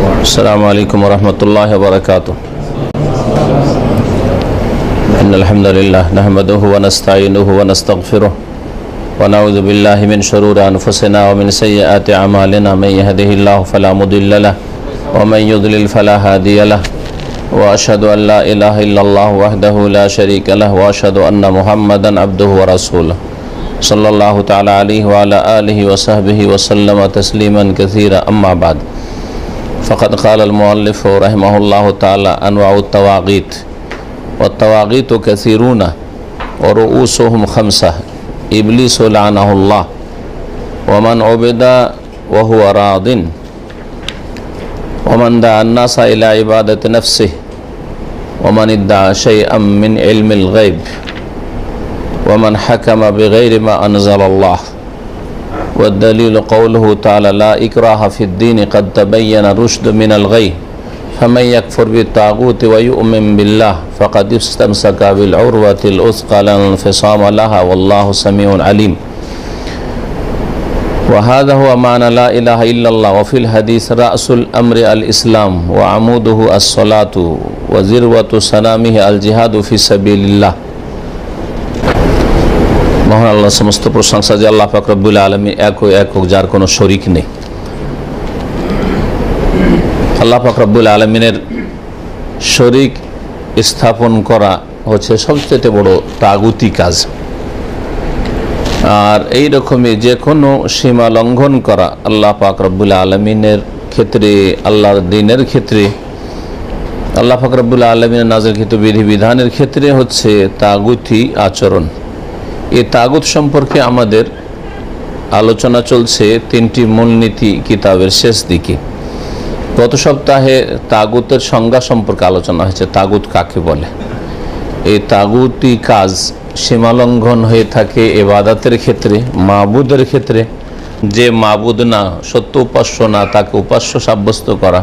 السلام عليكم ورحمة الله وبركاته. إن الحمد لله نحمده ونستعينه ونستغفره ونعوذ بالله من شرور أنفسنا ومن سيئات أعمالنا. من يهده الله فلا مضل له ومن يضلل فلا هادي له وأشهد أن لا إله إلا الله وحده لا شريك له وأشهد أن محمدا عبده ورسوله صلى الله تعالى عليه وعلى آله وصحبه وسلم تسليما كثيرا. أما بعد، فقد قال المؤلف رحمه الله تعالى: أنواع الطواغيت، والطواغيت كثيرون ورؤوسهم خمسة: إبليس لعنه الله، ومن عبد وهو راض، ومن دعا الناس إلى عبادة نفسه، ومن ادعى شيئا من علم الغيب، ومن حكم بغير ما أنزل الله. والدليل قوله تعالى: لا إكراه في الدين قد تبين الرشد من الغي، فمن يكفر بالطاغوت ويؤمن بالله فقد استمسك بالعروة الوثقى لا انفصام لها والله سميع عليم. وهذا هو معنى لا إله إلا الله. وفي الحديث: رأس الأمر الإسلام وعموده الصلاة وذروة سنامه الجهاد في سبيل الله. মহান আল্লাহ সমস্ত প্রশংসা যে আল্লাহ পাক রব্বুল আলামিন একক, যার কোনো শরীক নেই। আল্লাহ পাক রব্বুল আলামিনের শরীক স্থাপন করা হচ্ছে সবচেয়ে বড় তাগুতি কাজ। আর এই রকমই যে কোনো সীমা লঙ্ঘন করা আল্লাহ পাক রব্বুল আলামিনের ক্ষেত্রে, আল্লাহর দ্বীনের ক্ষেত্রে, আল্লাহ পাক রব্বুল আলামিনের নাযিলকৃত বিধিবিধানের ক্ষেত্রে হচ্ছে তাগুতি আচরণ। এই তাগুত সম্পর্কে আমাদের আলোচনা চলছে তিনটি মূলনীতি কিতাবের শেষ দিকে। গত সপ্তাহে তাগুতের সংজ্ঞা সম্পর্কে আলোচনা হয়েছে। তাগুত কাকে বলে? এই তাগুতি কাজ সীমালঙ্ঘন হয়ে থাকে ইবাদতের ক্ষেত্রে, মাবুদের ক্ষেত্রে। যে মাবুদ না, সত্য উপাস্য না, তাকে উপাস্য সাব্যস্ত করা।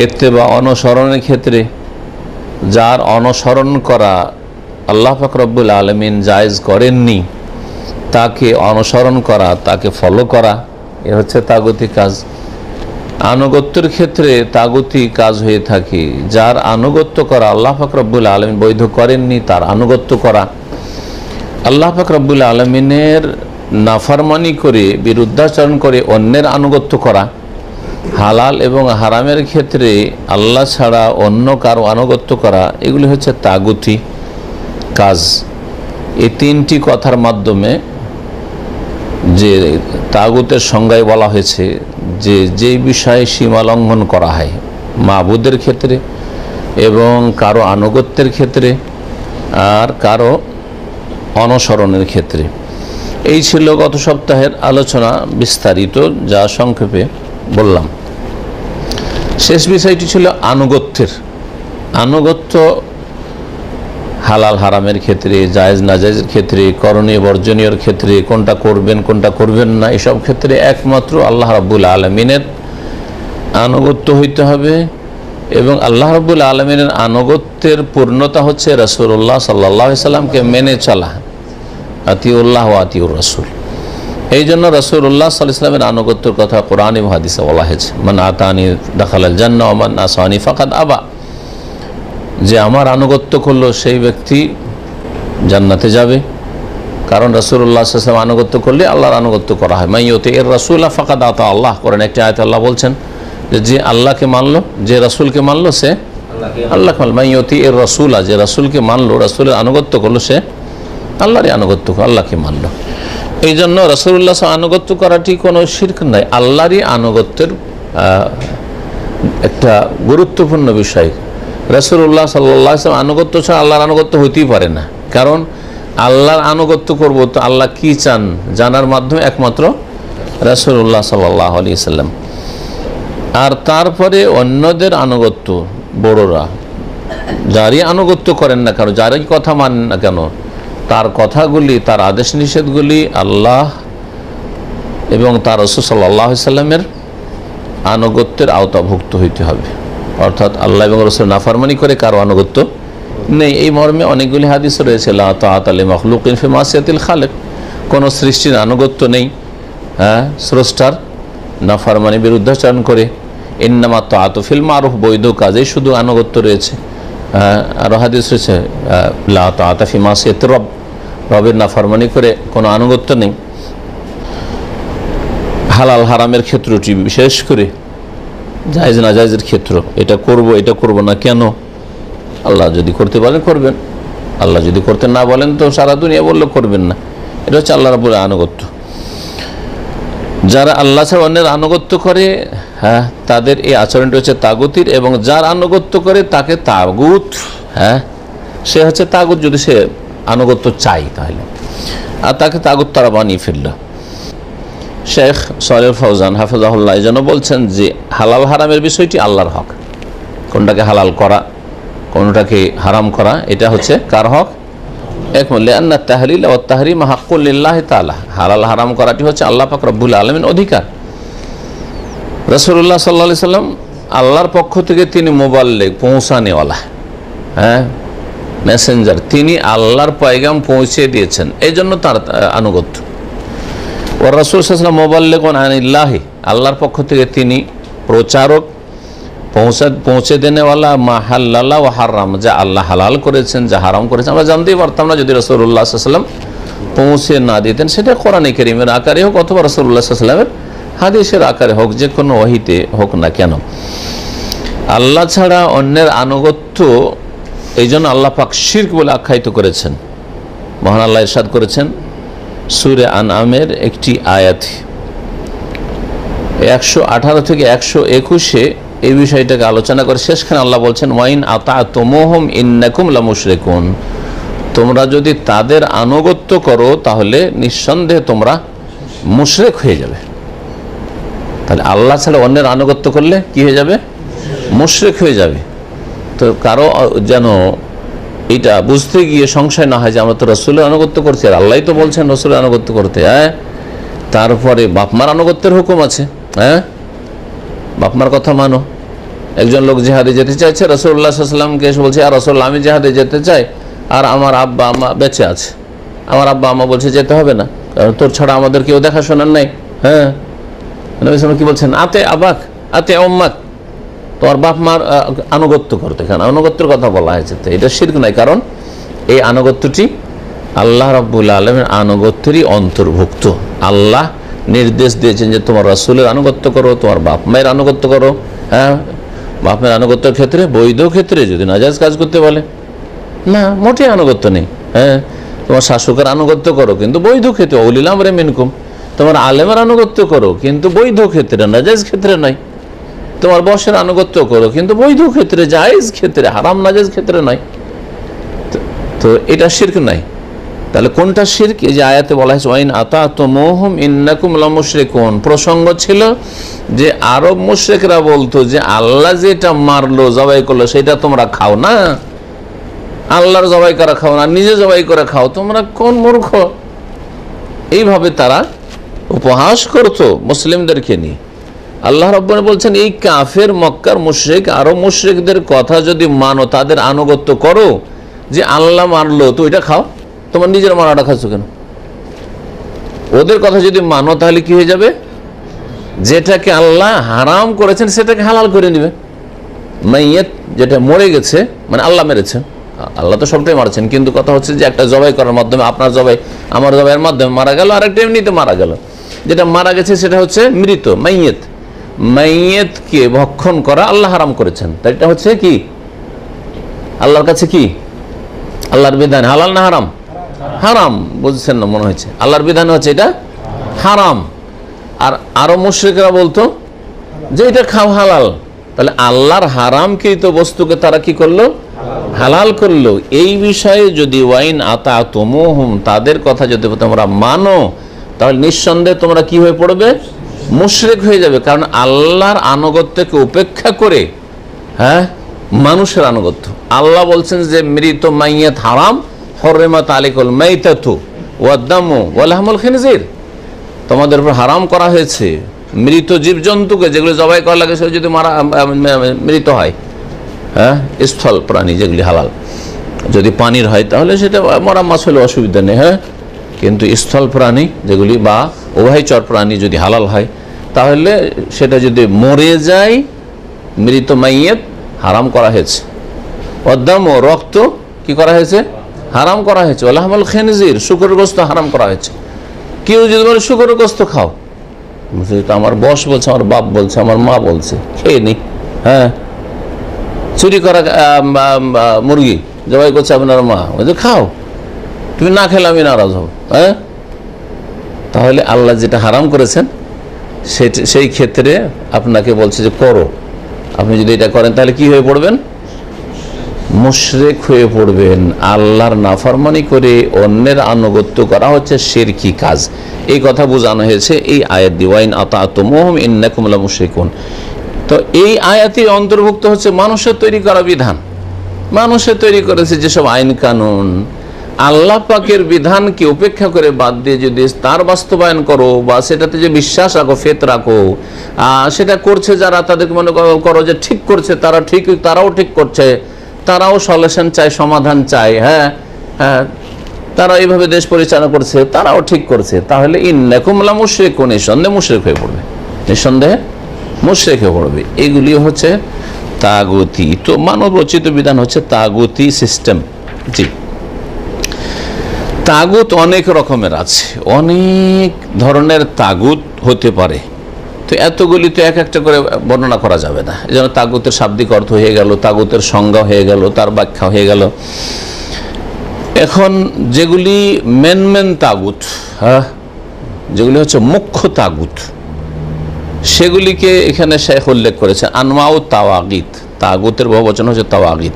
ইত্তেবা অনুসরণের ক্ষেত্রে, যার অনুসরণ করা আল্লাহ পাক রব্বুল আলামিন জায়েজ করেননি, তাকে অনুসরণ করা, তাকে ফলো করা, এ হচ্ছে তাগুতি কাজ। আনুগত্যের ক্ষেত্রে তাগুতি কাজ হয়ে থাকে যার আনুগত্য করা আল্লাহ পাক রব্বুল আলামিন বৈধ করেননি, তার আনুগত্য করা। আল্লাহ পাক রব্বুল আলামিনের নাফরমানি করে, বিরুদ্ধাচরণ করে অন্যের আনুগত্য করা। হালাল এবং হারামের ক্ষেত্রে আল্লাহ ছাড়া অন্য কারো আনুগত্য করা, এগুলি হচ্ছে তাগুতি কাজ। এই তিনটি কথার মাধ্যমে যে তাগুতের সংজ্ঞায় বলা হয়েছে যে যেই বিষয়ে সীমা লঙ্ঘন করা হয় মাবুদের ক্ষেত্রে এবং কারো আনুগত্যের ক্ষেত্রে আর কারো অনুসরণের ক্ষেত্রে। এই ছিল গত সপ্তাহের আলোচনা, বিস্তারিত যা সংক্ষেপে বললাম। শেষ বিষয়টি ছিল আনুগত্যের। আনুগত্য হালাল হারামের ক্ষেত্রে, জায়েজ নাজায়েজের ক্ষেত্রে, করণীয় বর্জনীয়র ক্ষেত্রে, কোনটা করবেন কোনটা করবেন না, এসব ক্ষেত্রে একমাত্র আল্লাহ রাব্বুল আলামিনের আনুগত্য হইতে হবে। এবং আল্লাহ রাব্বুল আলামিনের আনুগত্যের পূর্ণতা হচ্ছে রাসূলুল্লাহ সাল্লাল্লাহু আলাইহি সাল্লামকে মেনে চলা। আতিউল্লাহ ওয়া আতিউর রাসূল। এই জন্য রাসূলুল্লাহ সাল্লাল্লাহু আলাইহি সাল্লামের আনুগত্যের কথা কোরআন এবং হাদিসে বলা হয়েছে। মান আতানি দাখালাল জান্নাহ ওয়া মান আসানি ফাকাদ আবা। যে আমার আনুগত্য করলো সেই ব্যক্তি জান্নাতে যাবে। কারণ রাসূলুল্লাহ সাল্লাল্লাহু আলাইহি ওয়াসাল্লাম আনুগত্য করলে আল্লাহর আনুগত্য করা হয়। মাইয়ুতির রাসূলা ফাকাদ আতা আল্লাহ। করেন একটি আয়াতে আল্লাহ বলছেন যে আল্লাহকে মানলো, যে রাসূলকে মানলো সে আল্লাহকে মানলো। মাইয়ুতির রাসূলা, যে রাসূলকে মানলো, রাসূলের আনুগত্য করলো, সে আল্লাহরই আনুগত্য, আল্লাহকে মানলো। এই জন্য রাসূলুল্লাহ সাল্লাল্লাহু আলাইহি ওয়াসাল্লাম আনুগত্য করাটি কোনো শিরক নয়, আল্লাহরই আনুগত্যের একটা গুরুত্বপূর্ণ বিষয়। রাসূলুল্লাহ সাল্লাল্লাহু আলাইহি ওয়াসাল্লাম আনুগত্য ছাড়া আল্লাহর আনুগত্য হইতেই পারে না। কারণ আল্লাহর আনুগত্য করব তো আল্লাহ কি চান জানার মাধ্যমে একমাত্র রাসূলুল্লাহ সাল্লাল্লাহু আলাইহি ওয়াসাল্লাম। আর তারপরে অন্যদের আনুগত্য, বড়রা যারই আনুগত্য করেন না কেন, যারই কথা মানেন না কেন, তার কথাগুলি, তার আদেশ নিষেধগুলি আল্লাহ এবং তার রাসূল সাল্লাল্লাহু আলাইহি ওয়াসাল্লামের আনুগত্যের আওতাভুক্ত হইতে হবে। অর্থাৎ আল্লাহ এবং রাসূল নাফরমানি করে কারো আনুগত্য নেই। এই মর্মে অনেকগুলি হাদিস রয়েছে। লা তাআতা লি মাখলুকিন ফি মাসিয়াতিল খালিক। কোনো সৃষ্টির আনুগত্য নেই স্রষ্টার নাফরমানি, বিরুদ্ধাচরণ করে। ইন্নামা তাআতু ফিল মারুফ, বৈধ কাজে শুধু আনুগত্য রয়েছে। আরো হাদিস রয়েছে লা তাআতা ফি মাসিয়াতির রব, রবের নাফরমানি করে কোনো আনুগত্য নেই। হালাল হারামের ক্ষেত্রটি বিশেষ করে জায়েজ না জায়েজের ক্ষেত্র, এটা করব এটা করব না কেন, আল্লাহ যদি করতে বলেন করবেন, আল্লাহ যদি করতে না বলেন তো সারা দুনিয়া বললে করবেন না। এটা হচ্ছে আল্লাহ রাব্বুল আনুগত্য। যারা আল্লাহ ছাড়া অন্যের আনুগত্য করে, হ্যাঁ, তাদের এই আচরণটা হচ্ছে তাগুতির, এবং যার আনুগত্য করে তাকে তাগুত, হ্যাঁ, সে হচ্ছে তাগুত যদি সে আনুগত্য চাই তাহলে, আর তাকে তাগুত তারা বানিয়ে ফেলল। শেখ সালেহ ফৌজান হাফিজাহুল্লাহ যেন বলছেন যে হালাল হারামের বিষয়টি আল্লাহর হক, কোনটাকে হালাল করা কোনটাকে হারাম করা এটা হচ্ছে কার হক? লিআন্না তাহলিল ওয়া তাহরিম হাক্কুল লিল্লাহি তাআলা, হালাল হারাম করাটি হচ্ছে আল্লাহ পাক রব্বুল আলামিন অধিকার। রাসূলুল্লাহ সাল্লাল্লাহু আলাইহি সাল্লাম আল্লাহর পক্ষ থেকে তিনি মুবাল্লিগ, পৌঁছানেওয়ালা, হ্যাঁ, মেসেঞ্জার, তিনি আল্লাহর পয়গাম পৌঁছে দিয়েছেন, এই জন্য তার আনুগত্য। ও রাসূল সাল্লাল্লাহু আলাইহি ওয়াসাল্লাম মুবাল্লিগুন আনিল্লাহি, আল্লাহর পক্ষ থেকে তিনি প্রচারক, পৌঁছে দেনেওয়ালা, মা হাল্লাল্লাহ ওয়া হারাম, যা আল্লাহ হালাল করেছেন যা হারাম করেছেন আমরা জানতেই পারতাম না যদি রাসূলুল্লাহ সাল্লাল্লাহু আলাইহি ওয়াসাল্লাম পৌঁছে না দিতেন, সেটা কোরআনে কারীমের আকারে হোক অথবা রাসূলুল্লাহ সাল্লাল্লাহু আলাইহি ওয়াসাল্লামের হাদিসের আকারে হোক, যে কোনো ওহীতে হোক না কেন। আল্লাহ ছাড়া অন্যের আনুগত্য, এই জন্য আল্লাহ পাক শিরক বলে আখ্যায়িত করেছেন। মহান আল্লাহ ইরশাদ করেছেন সূরা আনআমের একটি আয়াত 118 থেকে 121-এ এই বিষয়টাকে আলোচনা করে শেষখানে আল্লাহ বলছেন ওয়াইন আতাতুমুহুম ইন্নাকুম লামুশরিকুন, তোমরা যদি তাদের আনুগত্য করো তাহলে নিঃসন্দেহে তোমরা মুশরিক হয়ে যাবে। তাহলে আল্লাহ ছাড়া অন্যের আনুগত্য করলে কি হয়ে যাবে? মুশরিক হয়ে যাবে। তো কারো যেন এটা বুঝতে গিয়ে সংশয় না হয় যে আমরা তো রাসূলের আনুগত্য করছি, আর আল্লাহই তো বলছেন রাসূলের আনুগত্য করতে। হ্যাঁ, তারপরে বাপমার আনুগত্যের হুকুম আছে, হ্যাঁ, বাপমার কথা মানো। একজন লোক জিহাদে যেতে চাইছে, রাসূলুল্লাহ সাল্লাল্লাহু আলাইহি ওয়াসাল্লামকে এসে বলছে, আর রাসূল আমি জিহাদে যেতে চাই, আর আমার আব্বা আম্মা বেঁচে আছে। আমার আব্বা আম্মা বলছে যেতে হবে না, কারণ তোর ছাড়া আমাদের কেউ দেখাশোনার নাই। হ্যাঁ, নবী সাল্লাল্লাহু আলাইহি ওয়াসাল্লাম কি বলছেন? আতে আবাক আতে উম্মাক, তোমার বাপ মার আনুগত্য করতে, এখানে আনুগত্যের কথা বলা হয়েছে। তো এটা শিরক নাই, কারণ এই আনুগত্যটি আল্লাহ রাব্বুল আলামিনের আনুগত্যেরই অন্তর্ভুক্ত। আল্লাহ নির্দেশ দিয়েছেন যে তোমার রাসূলের আনুগত্য করো, তোমার বাপ মায়ের আনুগত্য করো। হ্যাঁ, বাপ মায়ের আনুগত্যের ক্ষেত্রে, বৈধ ক্ষেত্রে, যদি নাজায়েজ কাজ করতে বলে না, মোটেই আনুগত্য নেই। হ্যাঁ, তোমার শাসকের আনুগত্য করো, কিন্তু বৈধ ক্ষেত্রে, উলিল আমরি মিনকুম, তোমার আলেমের আনুগত্য করো, কিন্তু বৈধ ক্ষেত্রে, নাজায়েজ ক্ষেত্রে নয়। তোমার বসের আনুগত্য করো, কিন্তু বৈধ ক্ষেত্রে, জায়েজ ক্ষেত্রে, হারাম নাজায়েজ ক্ষেত্রে নয়। তো এটা শিরক নাই। তাহলে কোনটা শিরক? এই যে আয়াতে বলা হয়েছে ওয়াইন আতাতুমুহুম ইন্নাকুম লামুশরিকুন, প্রসঙ্গ ছিল যে আরব মুশরিকরা বলতো যে আল্লাহ যেটা মারলো, জবাই করলো, সেটা তোমরা খাও না, আল্লাহর জবাই করা খাও না, নিজে জবাই করে খাও, তোমরা কোন মূর্খ। এইভাবে তারা উপহাস করতো মুসলিমদেরকে নিয়ে। আল্লাহ রাব্বুল বলছেন এই কাফের, মক্কার মুশরিক, আরব মুশরিকদের কথা যদি মানো, তাদের আনুগত্য করো, যে আল্লাহ মারলো তো এটা খাও, তোমার নিজের মারাটা খাচ্ছ কেন? ওদের কথা যদি মানো তাহলে কি হয়ে যাবে? যেটাকে আল্লাহ হারাম করেছেন সেটাকে হালাল করে নিবে। মাইয়াত যেটা মরে গেছে, মানে আল্লাহ মেরেছেন, আল্লাহ তো সবটাই মারছেন, কিন্তু কথা হচ্ছে যে একটা জবাই করার মাধ্যমে, আপনার জবাই আমার জবাইয়ের মাধ্যমে মারা গেল, আর একটা এমনিতে মারা গেল। যেটা মারা গেছে সেটা হচ্ছে মৃত, মাইয়াত। মাইয়াতকে ভক্ষণ করা আল্লাহ হারাম করেছেন, তাই এটা হচ্ছে কি আল্লাহর কাছে কি আল্লাহর বিধান হালাল না হারাম? হারাম। বুঝছেন না মনে হচ্ছে? আল্লাহর বিধান হচ্ছে এটা হারাম, আর আরো মুশরিকরা বলতো যে এটা খাও, হালাল। তাহলে আল্লাহর হারামকৃত বস্তুকে তারা কি করলো? হালাল করলো। এই বিষয়ে যদি ওয়াইন আতাতুমুহুম, তাদের কথা যদি তোমরা মানো, তাহলে নিঃসন্দেহে তোমরা কি হয়ে পড়বে? মুশরিক হয়ে যাবে। কারণ আল্লাহর আনুগত্যকে উপেক্ষা করে, হ্যাঁ, মানুষের আনুগত্য। আল্লাহ বলছেন যে মৃত মাইয়াত হারাম, হুররিমাত আলাইকুল মাইতাতু ওয়াদ-দামু ওয়া লাহমুল খিনজির, তোমাদের উপর হারাম করা হয়েছে মৃত জীবজন্তুকে, যেগুলো জবাই করা লাগে, সে যদি মৃত হয়, হ্যাঁ, স্থল প্রাণী যেগুলি হালাল, যদি পানির হয় তাহলে সেটা মরা মাছ হলে অসুবিধা নেই। হ্যাঁ, কিন্তু স্থল প্রাণী যেগুলি বা উভয়চর প্রাণী যদি হালাল হয়, তাহলে সেটা যদি মরে যায় মৃত মাইয়ত হারাম করা হয়েছে, অদ্দাম ও রক্ত কি করা হয়েছে, হারাম করা হয়েছে, ওলাহমুল খিনজির শুকরের গোশত হারাম করা হয়েছে। কেউ যদি বলে শুকরের গোশত খাও, আমার বস বলছে, আমার বাপ বলছে, আমার মা বলছে, খেয়ে নি। হ্যাঁ, চুরি করা মুরগি জবাই করছে আপনার মা, বলছে খাও, তুমি না খেলে আমি নারাজ হব। হ্যাঁ, তাহলে আল্লাহ যেটা হারাম করেছেন সেই ক্ষেত্রে আপনাকে বলছে যে করো। আপনি যদি এটা করেন তাহলে কি হয়ে পড়বেন, মুশরিক হয়ে পড়বেন। আল্লাহর নাফরমানি করে অন্যের আনুগত্য করা হচ্ছে শিরকি কাজ, এই কথা বোঝানো হয়েছে এই আয়াত দিয়ে, ওয়াইন আতাতুমুহুম ইন্নাকুম লামুশরিকুন। তো এই আয়াতের অন্তর্ভুক্ত হচ্ছে মানুষের তৈরি করা বিধান। মানুষের তৈরি করেছে যেসব আইন কানুন, আল্লাহ পাকের বিধানকে উপেক্ষা করে বাদ দিয়ে যদি তার বাস্তবায়ন করো বা সেটাতে যে বিশ্বাস রাখো, ফেত রাখো, সেটা করছে যারা, তাদেরকে মনে করো যে ঠিক করছে, তারাও ঠিক করছে, তারাও সলিউশন চায়, সমাধান চায়। হ্যাঁ হ্যাঁ, তারা এইভাবে দেশ পরিচালনা করছে, তারাও ঠিক করছে, তাহলে ইন্নাকুম লামুশরিকুন, নিঃসন্দেহে মুশরিক হয়ে পড়বে, নিঃসন্দেহে মুশরিক হয়ে পড়বে। এগুলি হচ্ছে তাগুতি। তো মানব রচিত বিধান হচ্ছে তাগুতি সিস্টেম। জি, তাগুত অনেক রকমের আছে, অনেক ধরনের তাগুত হতে পারে। তো এতগুলি তো এক একটা করে বর্ণনা করা যাবে না। এই জন্য তাগুতের শাব্দিক অর্থ হয়ে গেল, তাগুতের সংজ্ঞা হয়ে গেল, তার ব্যাখ্যা হয়ে গেল। এখন যেগুলি মেন তাগুত, হ্যাঁ, যেগুলি হচ্ছে মুখ্য তাগুত, সেগুলিকে এখানে শেখ উল্লেখ করেছে। আনমাউ তাওয়াগিত, তাগুতের বহুবচন হচ্ছে তাওয়াগিত।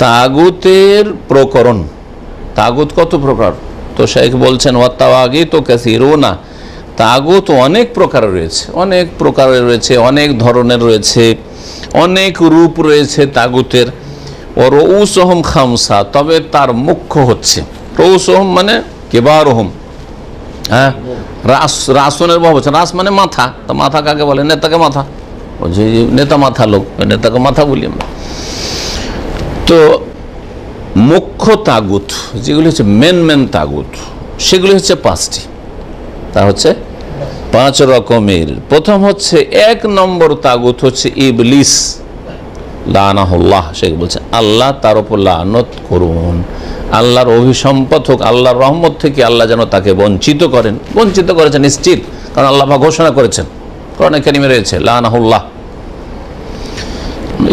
তাগুতের প্রকরণ, তাগুত কত প্রকার? তো শেখ বলছেন ওয়া তাওয়াগিত কাসীরুনা, তাগুত অনেক প্রকার রয়েছে, অনেক প্রকারের রয়েছে, অনেক ধরনের রয়েছে, অনেক রূপ রয়েছে তাগুতের। ও রউসুহুম খামসা, তবে তার মুখ্য হচ্ছে, রউসুহুম মানে কিবারুহুম। হ্যাঁ, রাসনের বহুবচন, রাস মানে মাথা। তো মাথা কাকে বলে? নেতাকে মাথা, যে নেতা মাথা লোক, নেতাকে মাথা বলি আমরা। তো মুখ্য তাগুত যেগুলি হচ্ছে মেন তাগুত, সেগুলি হচ্ছে পাঁচটি। তা হচ্ছে 5 রকমের। প্রথম হচ্ছে 1 নম্বর তাগুত হচ্ছে ইবলিস, লানাহুল্লাহ। সে বলছে আল্লাহ তার উপর লানত করুন, আল্লাহর অভিসম্পদ হোক, আল্লাহর রহমত থেকে আল্লাহ যেন তাকে বঞ্চিত করেন। বঞ্চিত করেছেন নিশ্চিত, কারণ আল্লাহ ঘোষণা করেছেন, কোরআনে কারিমে রয়েছে লানাহুল্লাহ,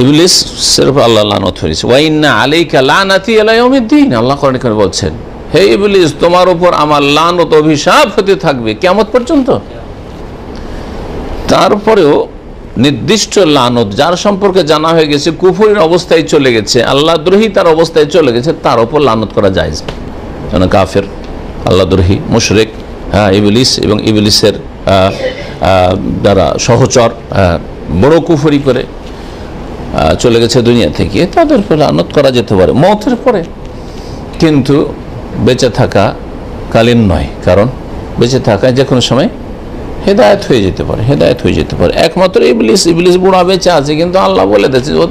ইবলিসের উপর আল্লাহ লানত হয়েছে। ওয়া ইন্না আলাইকা লানাতি ইলা ইয়াউমিদ্দিন, আল্লাহ কোরআনে কারিমে বলছেন, হে ইবলিস, তোমার উপর আমার লানত, অভিশাপ হতে থাকবে কিয়ামত পর্যন্ত। তারপরেও নির্দিষ্ট লানত, যার সম্পর্কে জানা হয়ে গেছে কুফরের অবস্থায় চলে গেছে, আল্লাহ দ্রোহী তার অবস্থায় চলে গেছে, তার উপর লানত করা যায়, যেন কাফের, আল্লাহ দ্রোহী, মুশরিক, হ্যাঁ, ইবলিস এবং ইবলিসের দ্বারা সহচর, বড় কুফরি করে চলে গেছে দুনিয়া থেকে, তাদের উপর লানত করা যেতে পারে মওতের পরে, কিন্তু বেঁচে থাকা কালীন নয়। কারণ বেঁচে থাকা যে কোনো সময় হেদায়েত হয়ে যেতে পারে, হেদায়েত হয়ে যেতে পারে। একমাত্র ইবলিস বুড়া বেঁচে আছে, কিন্তু আল্লাহ বলে দিয়েছে ও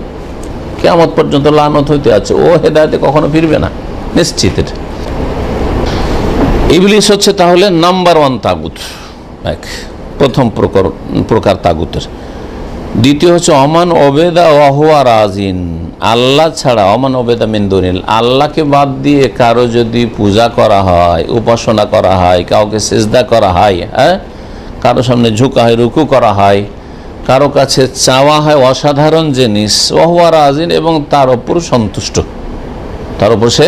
কিয়ামত পর্যন্ত লানত হইতে আছে, ও হেদায়েতে কখনো ফিরবে না, নিশ্চিত। ইবলিস হচ্ছে তাহলে নাম্বার 1 তাগুত, প্রথম প্রকার তাগুতের। দ্বিতীয় হচ্ছে অমান ওবেদা ওয়াহুয়া রাজিন, আল্লাহ ছাড়া, অমান ওবেদা মিন দুনিল, আল্লাহকে বাদ দিয়ে কারো যদি পূজা করা হয়, উপাসনা করা হয়, কাউকে সিজদা করা হয়, হ্যাঁ, কারো সামনে ঝুঁকা হয়, রুকু করা হয়, কারো কাছে চাওয়া হয় অসাধারণ জিনিস, ওয়াহুয়া রাজিন, এবং তার উপর সন্তুষ্ট, তার উপর সে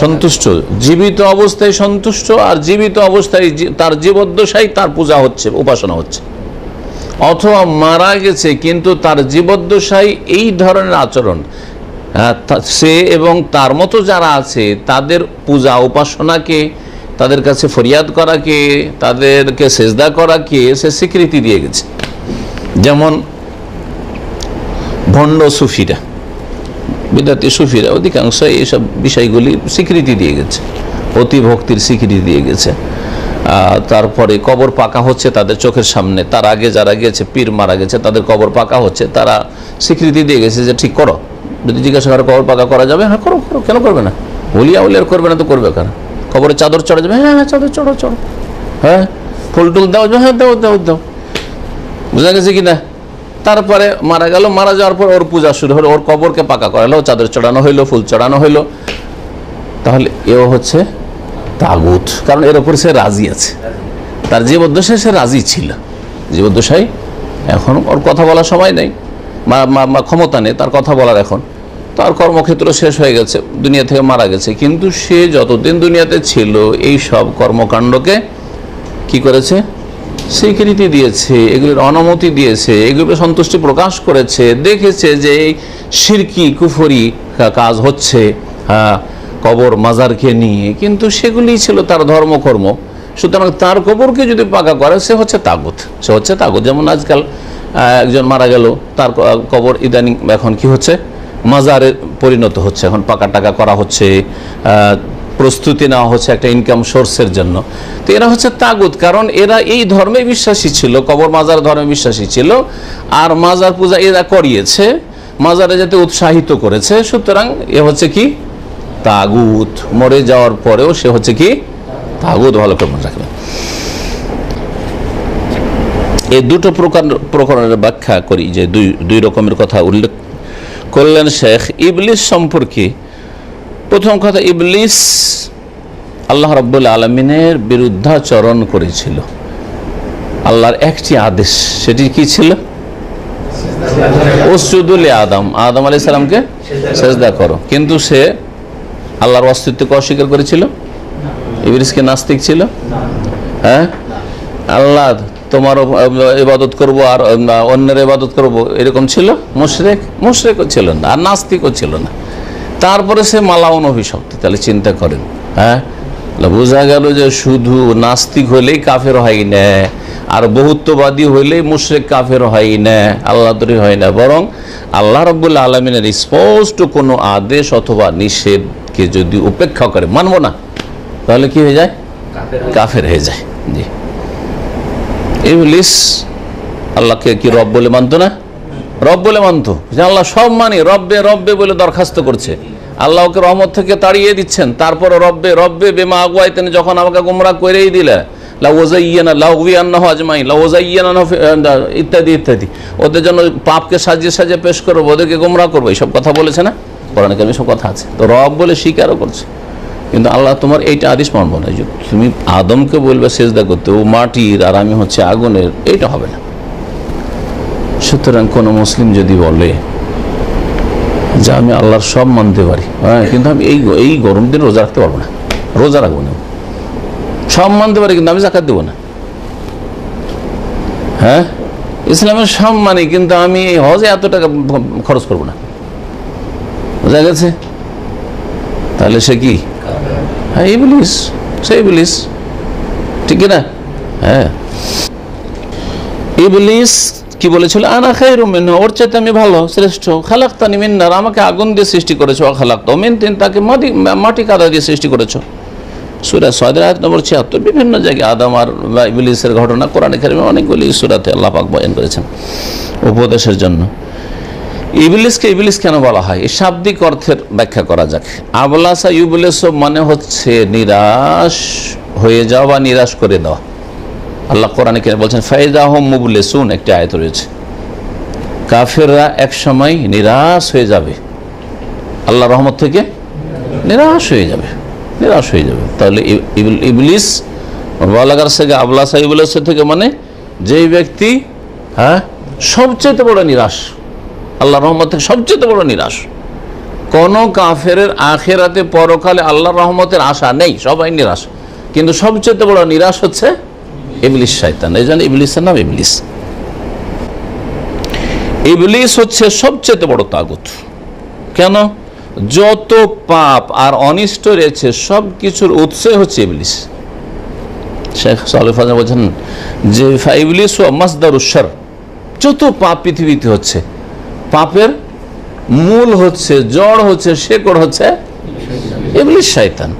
সন্তুষ্ট, জীবিত অবস্থায় সন্তুষ্ট, আর জীবিত অবস্থায় তার জীবদ্দশায় তার পূজা হচ্ছে, উপাসনা হচ্ছে। অথবা মারা গেছে কিন্তু তার জীবদ্দশায় এই ধরনের আচরণ, সে এবং তার মতো যারা আছে তাদের পূজা উপাসনাকে, তাদের কাছে ফরিয়াদ করাকে, তাদেরকে সেজদা করাকে সে স্বীকৃতি দিয়ে গেছে। যেমন ভণ্ড সুফিরা, বিদাতি সুফিরা অধিকাংশ এইসব বিষয়গুলি স্বীকৃতি দিয়ে গেছে, অতি ভক্তির স্বীকৃতি দিয়ে গেছে। তারপরে কবর পাকা হচ্ছে তাদের চোখের সামনে, তার আগে যারা গেছে, পীর মারা গেছে, তাদের কবর পাকা হচ্ছে, তারা স্বীকৃতি দিয়ে গেছে যে ঠিক করো। যদি জিজ্ঞাসা করে কবর পাকা করা যাবে, হ্যাঁ করো, করো, কেন করবে না? উলিয়া করবে না তো করবে কারা? কবরে চাদর চড়া যাবে, হ্যাঁ হ্যাঁ চাদর চড়ো, চড়ো, হ্যাঁ, ফুল টুল দাও, হ্যাঁ দাও দাও দাও, বোঝা গেছে কিনা? তারপরে মারা গেল, মারা যাওয়ার পর ওর পূজা শুরু হলো, ওর কবরকে পাকা করা হলো, চাদর চড়ানো হইলো, ফুল চড়ানো হইলো, তাহলে এও হচ্ছে তাগুত। কারণ এর ওপর সে রাজি আছে, তার জীবদ্দশায় সে রাজি ছিল, জীবদ্দশায় এখন ওর কথা বলার সময় নেই, ক্ষমতা নেই তার কথা বলার, এখন তার কর্মক্ষেত্র শেষ হয়ে গেছে, দুনিয়া থেকে মারা গেছে, কিন্তু সে যতদিন দুনিয়াতে ছিল এই সব কর্মকাণ্ডকে কি করেছে, স্বীকৃতি দিয়েছে, এগুলোর অনুমতি দিয়েছে, এগুলোর সন্তুষ্টি প্রকাশ করেছে, দেখেছে যে এই শিরকি কুফরি কাজ হচ্ছে কবর মাজারকে নিয়ে, কিন্তু সেগুলি ছিল তার ধর্মকর্ম। সুতরাং তার কবরকে যদি পাকা করে সে হচ্ছে তাগুত, সে হচ্ছে তাগুত। যেমন আজকাল একজন মারা গেল, তার কবর ইদানিং এখন কি হচ্ছে, মাজারে পরিণত হচ্ছে, এখন পাকা টাকা করা হচ্ছে, প্রস্তুতি নেওয়া হচ্ছে একটা ইনকাম সোর্সের জন্য। তো এরা হচ্ছে তাগুত, কারণ এরা এই ধর্মে বিশ্বাসী ছিল, কবর মাজার ধর্মে বিশ্বাসী ছিল, আর মাজার পূজা এরা করিয়েছে, মাজারে যাতে উৎসাহিত করেছে, সুতরাং এ হচ্ছে কি তাগুত। মরে যাওয়ার পরেও সে হচ্ছে কি তাগুত। ভালো করে মনে রাখবেন। এই দুটো প্রকরণের ব্যাখ্যা করি, যে দুই রকমের কথা উল্লেখ করলেন শেখ ইবলিস সম্পর্কে। প্রথম কথা, ইবলিস আল্লাহ রাব্বুল আলামিনের বিরুদ্ধাচরণ করেছিল। আল্লাহর একটি আদেশ, সেটি কি ছিল, উসজুদু লি আদম, আদম আলাইহিস সালামকে সিজদা করো, কিন্তু সে আল্লাহর অস্তিত্বকে অস্বীকার করেছিল। ইবলিস কি নাস্তিক ছিল? হ্যাঁ, আল্লাহ তোমার ইবাদত করব আর অন্যের ইবাদত করব এরকম ছিল? মুশরিকও ছিল না, আর নাস্তিকও ছিল না। তারপরে সে মালাউন অভিশপ্ত। তাহলে চিন্তা করেন, হ্যাঁ, বোঝা গেল যে শুধু নাস্তিক হইলেই কাফের হয় না, আর বহুত্ববাদী হইলেই মুশরিক কাফের হয় না, আল্লাহদরি হয় না, বরং আল্লাহ রাব্বুল আলামিনের স্পষ্ট কোনো আদেশ অথবা নিষেধকে যদি উপেক্ষা করে, মানব না, তাহলে কি হয়ে যায়, কাফের হয়ে যায়। জি, ইবলিস আল্লাহকে কি রব বলে মানতো না? রব বলে মানতো, যে আল্লাহ সব মানি, রব্বে রব্বে বলে দরখাস্ত করছে, আল্লাহ ওকে রহমত থেকে তাড়িয়ে দিচ্ছেন, তারপর রব্বে রব্বে বেমা আগুয়াইতেন, যখন আমাকে গুমরাহ করেই দিলে, ইত্যাদি ইত্যাদি, ওদের জন্য পাপকে সাজিয়ে সাজিয়ে পেশ করবো, ওদেরকে গুমরাহ করবো, এইসব কথা বলেছে না কোরআনে কারিমে, সব কথা আছে। তো রব বলে স্বীকারও করছে, কিন্তু আল্লাহ তোমার এইটা আদেশ মানবো না, যে তুমি আদমকে বলবে সেজদা করতে, ও মাটির আর আমি হচ্ছে আগুনের, এইটা হবে না। সুতরাং কোনো মুসলিম যদি বলে যে আমি আল্লাহর সব মানতে পারি, হ্যাঁ, কিন্তু আমি এই গরম দিন রোজা রাখতে পারবো না, রোজা রাখবো না, সব মানতে পারি কিন্তু আমি যাকাত দেবো না, হ্যাঁ, ইসলামের সব মানি কিন্তু আমি হজে এত টাকা খরচ করবো না, বোঝা গেছে? তাহলে সে কি? হ্যাঁ, ইবলিস, সে ইবলিস, ঠিক না? হ্যাঁ, ইবলিস কি বলেছিল, আনা খায়রুম মিনহু, ওর চাইতে আমি ভালো, শ্রেষ্ঠ, খালাকতানি মিন নার, আমাকে আগুন দিয়ে সৃষ্টি করেছো, খালাকতাহু মিন তিন, তাকে মাটি কাদা দিয়ে সৃষ্টি করেছো। সূরা সাদের আয়াত নম্বর ৭৬। বিভিন্ন জায়গায় আদম আর ইবলিসের ঘটনা কোরআনে কারিমে অনেকগুলি সূরাতে আল্লাহ পাক বয়ান করেছেন উপদেশের জন্য। ইবলিসকে ইবলিস কেন বলা হয়, এই শাব্দিক অর্থের ব্যাখ্যা করা যাক। আবলাসা ইউবলিস মানে হচ্ছে নিরাশ হয়ে যাওয়া বা নিরাশ করে দেওয়া। আল্লাহ কোরআনে কারিমে বলছেন ফাইদা হুম মুবলিসুন, একটি আয়াত রয়েছে, কাফেররা এক সময় নিরাশ হয়ে যাবে, আল্লাহ রহমত থেকে নিরাশ হয়ে যাবে, নিরাশ হয়ে যাবে। তাহলে ইবলিস বলাগার থেকে আবলাসা ইবলিস থেকে মানে যেই ব্যক্তি, হ্যাঁ, সবচেয়ে বড় নিরাশ, আল্লাহ রহমত থেকে সবচেয়ে বড় নিরাশ। কোন কাফের আখিরাতে পরকালে আল্লাহর রহমতের আশা নেই, সবাই নিরাশ, কিন্তু সবচেয়ে বড় নিরাশ হচ্ছে ইবলিস, শয়তান। এই জন্য ইবলিসের নাম ইবলিস। ইবলিস হচ্ছে সবচেয়ে বড় তাগুত। কেন? যত পাপ আর অনিষ্ট রয়েছে সব কিছুর উৎস হচ্ছে ইবলিস। শেখ সালেহ ফাজল বলছেন যে ইবলিস ওয়া মাসদারুশ শার, যত পাপ পৃথিবীতে হচ্ছে, পাপের মূল হচ্ছে, জড় হচ্ছে, শেকড় হচ্ছে ইবলিস, শয়তান।